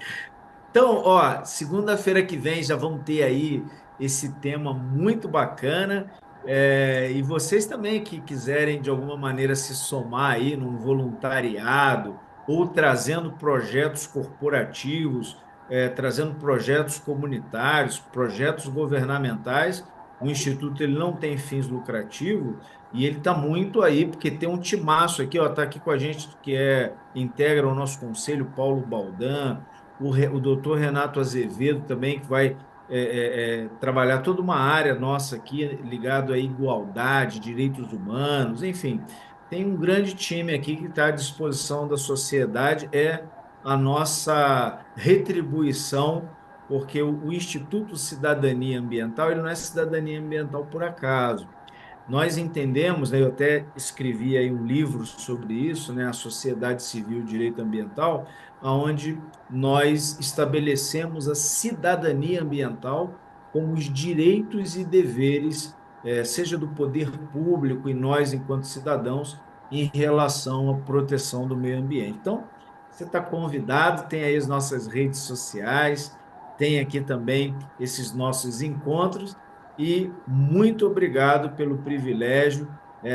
Então, ó, segunda-feira que vem já vamos ter aí esse tema muito bacana. E vocês também que quiserem de alguma maneira se somar aí num voluntariado ou trazendo projetos corporativos, trazendo projetos comunitários, projetos governamentais, o Instituto ele não tem fins lucrativos e ele está muito aí, porque tem um timaço aqui, ó, está aqui com a gente que integra o nosso conselho, Paulo Baldan, o doutor Renato Azevedo também, que vai trabalhar toda uma área nossa aqui ligado à igualdade, direitos humanos, enfim, tem um grande time aqui que está à disposição da sociedade, é a nossa retribuição, porque o Instituto Cidadania Ambiental, ele não é cidadania ambiental por acaso. Nós entendemos, né, eu até escrevi aí um livro sobre isso, né, a Sociedade Civil e Direito Ambiental, onde nós estabelecemos a cidadania ambiental como os direitos e deveres, seja do poder público e nós, enquanto cidadãos, em relação à proteção do meio ambiente. Então, você está convidado, tem aí as nossas redes sociais, tem aqui também esses nossos encontros, e muito obrigado pelo privilégio.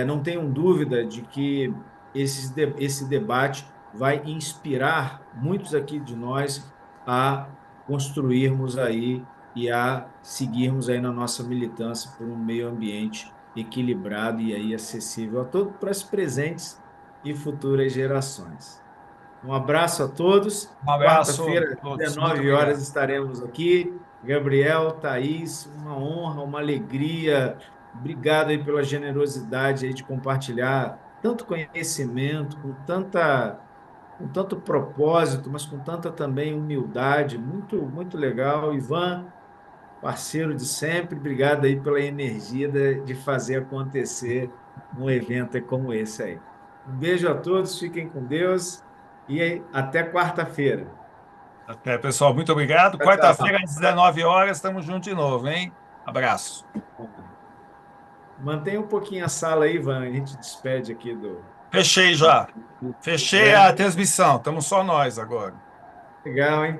Não tenho dúvida de que esse debate vai inspirar muitos aqui de nós a construirmos aí e a seguirmos aí na nossa militância por um meio ambiente equilibrado e aí acessível a todos para as presentes e futuras gerações. Um abraço a todos. Um abraço a Quarta-feira, todos. Muito 19 horas, obrigado. estaremos aqui. Gabriel, Thaís, uma honra, uma alegria. Obrigado aí pela generosidade aí de compartilhar tanto conhecimento, com tanto propósito, mas com tanta também humildade. Muito, muito legal. Ivan, parceiro de sempre, obrigado aí pela energia de fazer acontecer um evento como esse aí. Um beijo a todos, fiquem com Deus e até quarta-feira. Até, pessoal. Muito obrigado. Tchau, Quarta-feira, tchau. às 19 horas, estamos juntos de novo, hein? Abraço. Mantenha um pouquinho a sala aí, Ivan, a gente despede aqui do... Fechei já. Fechei a É, transmissão. Estamos só nós agora. legal, hein?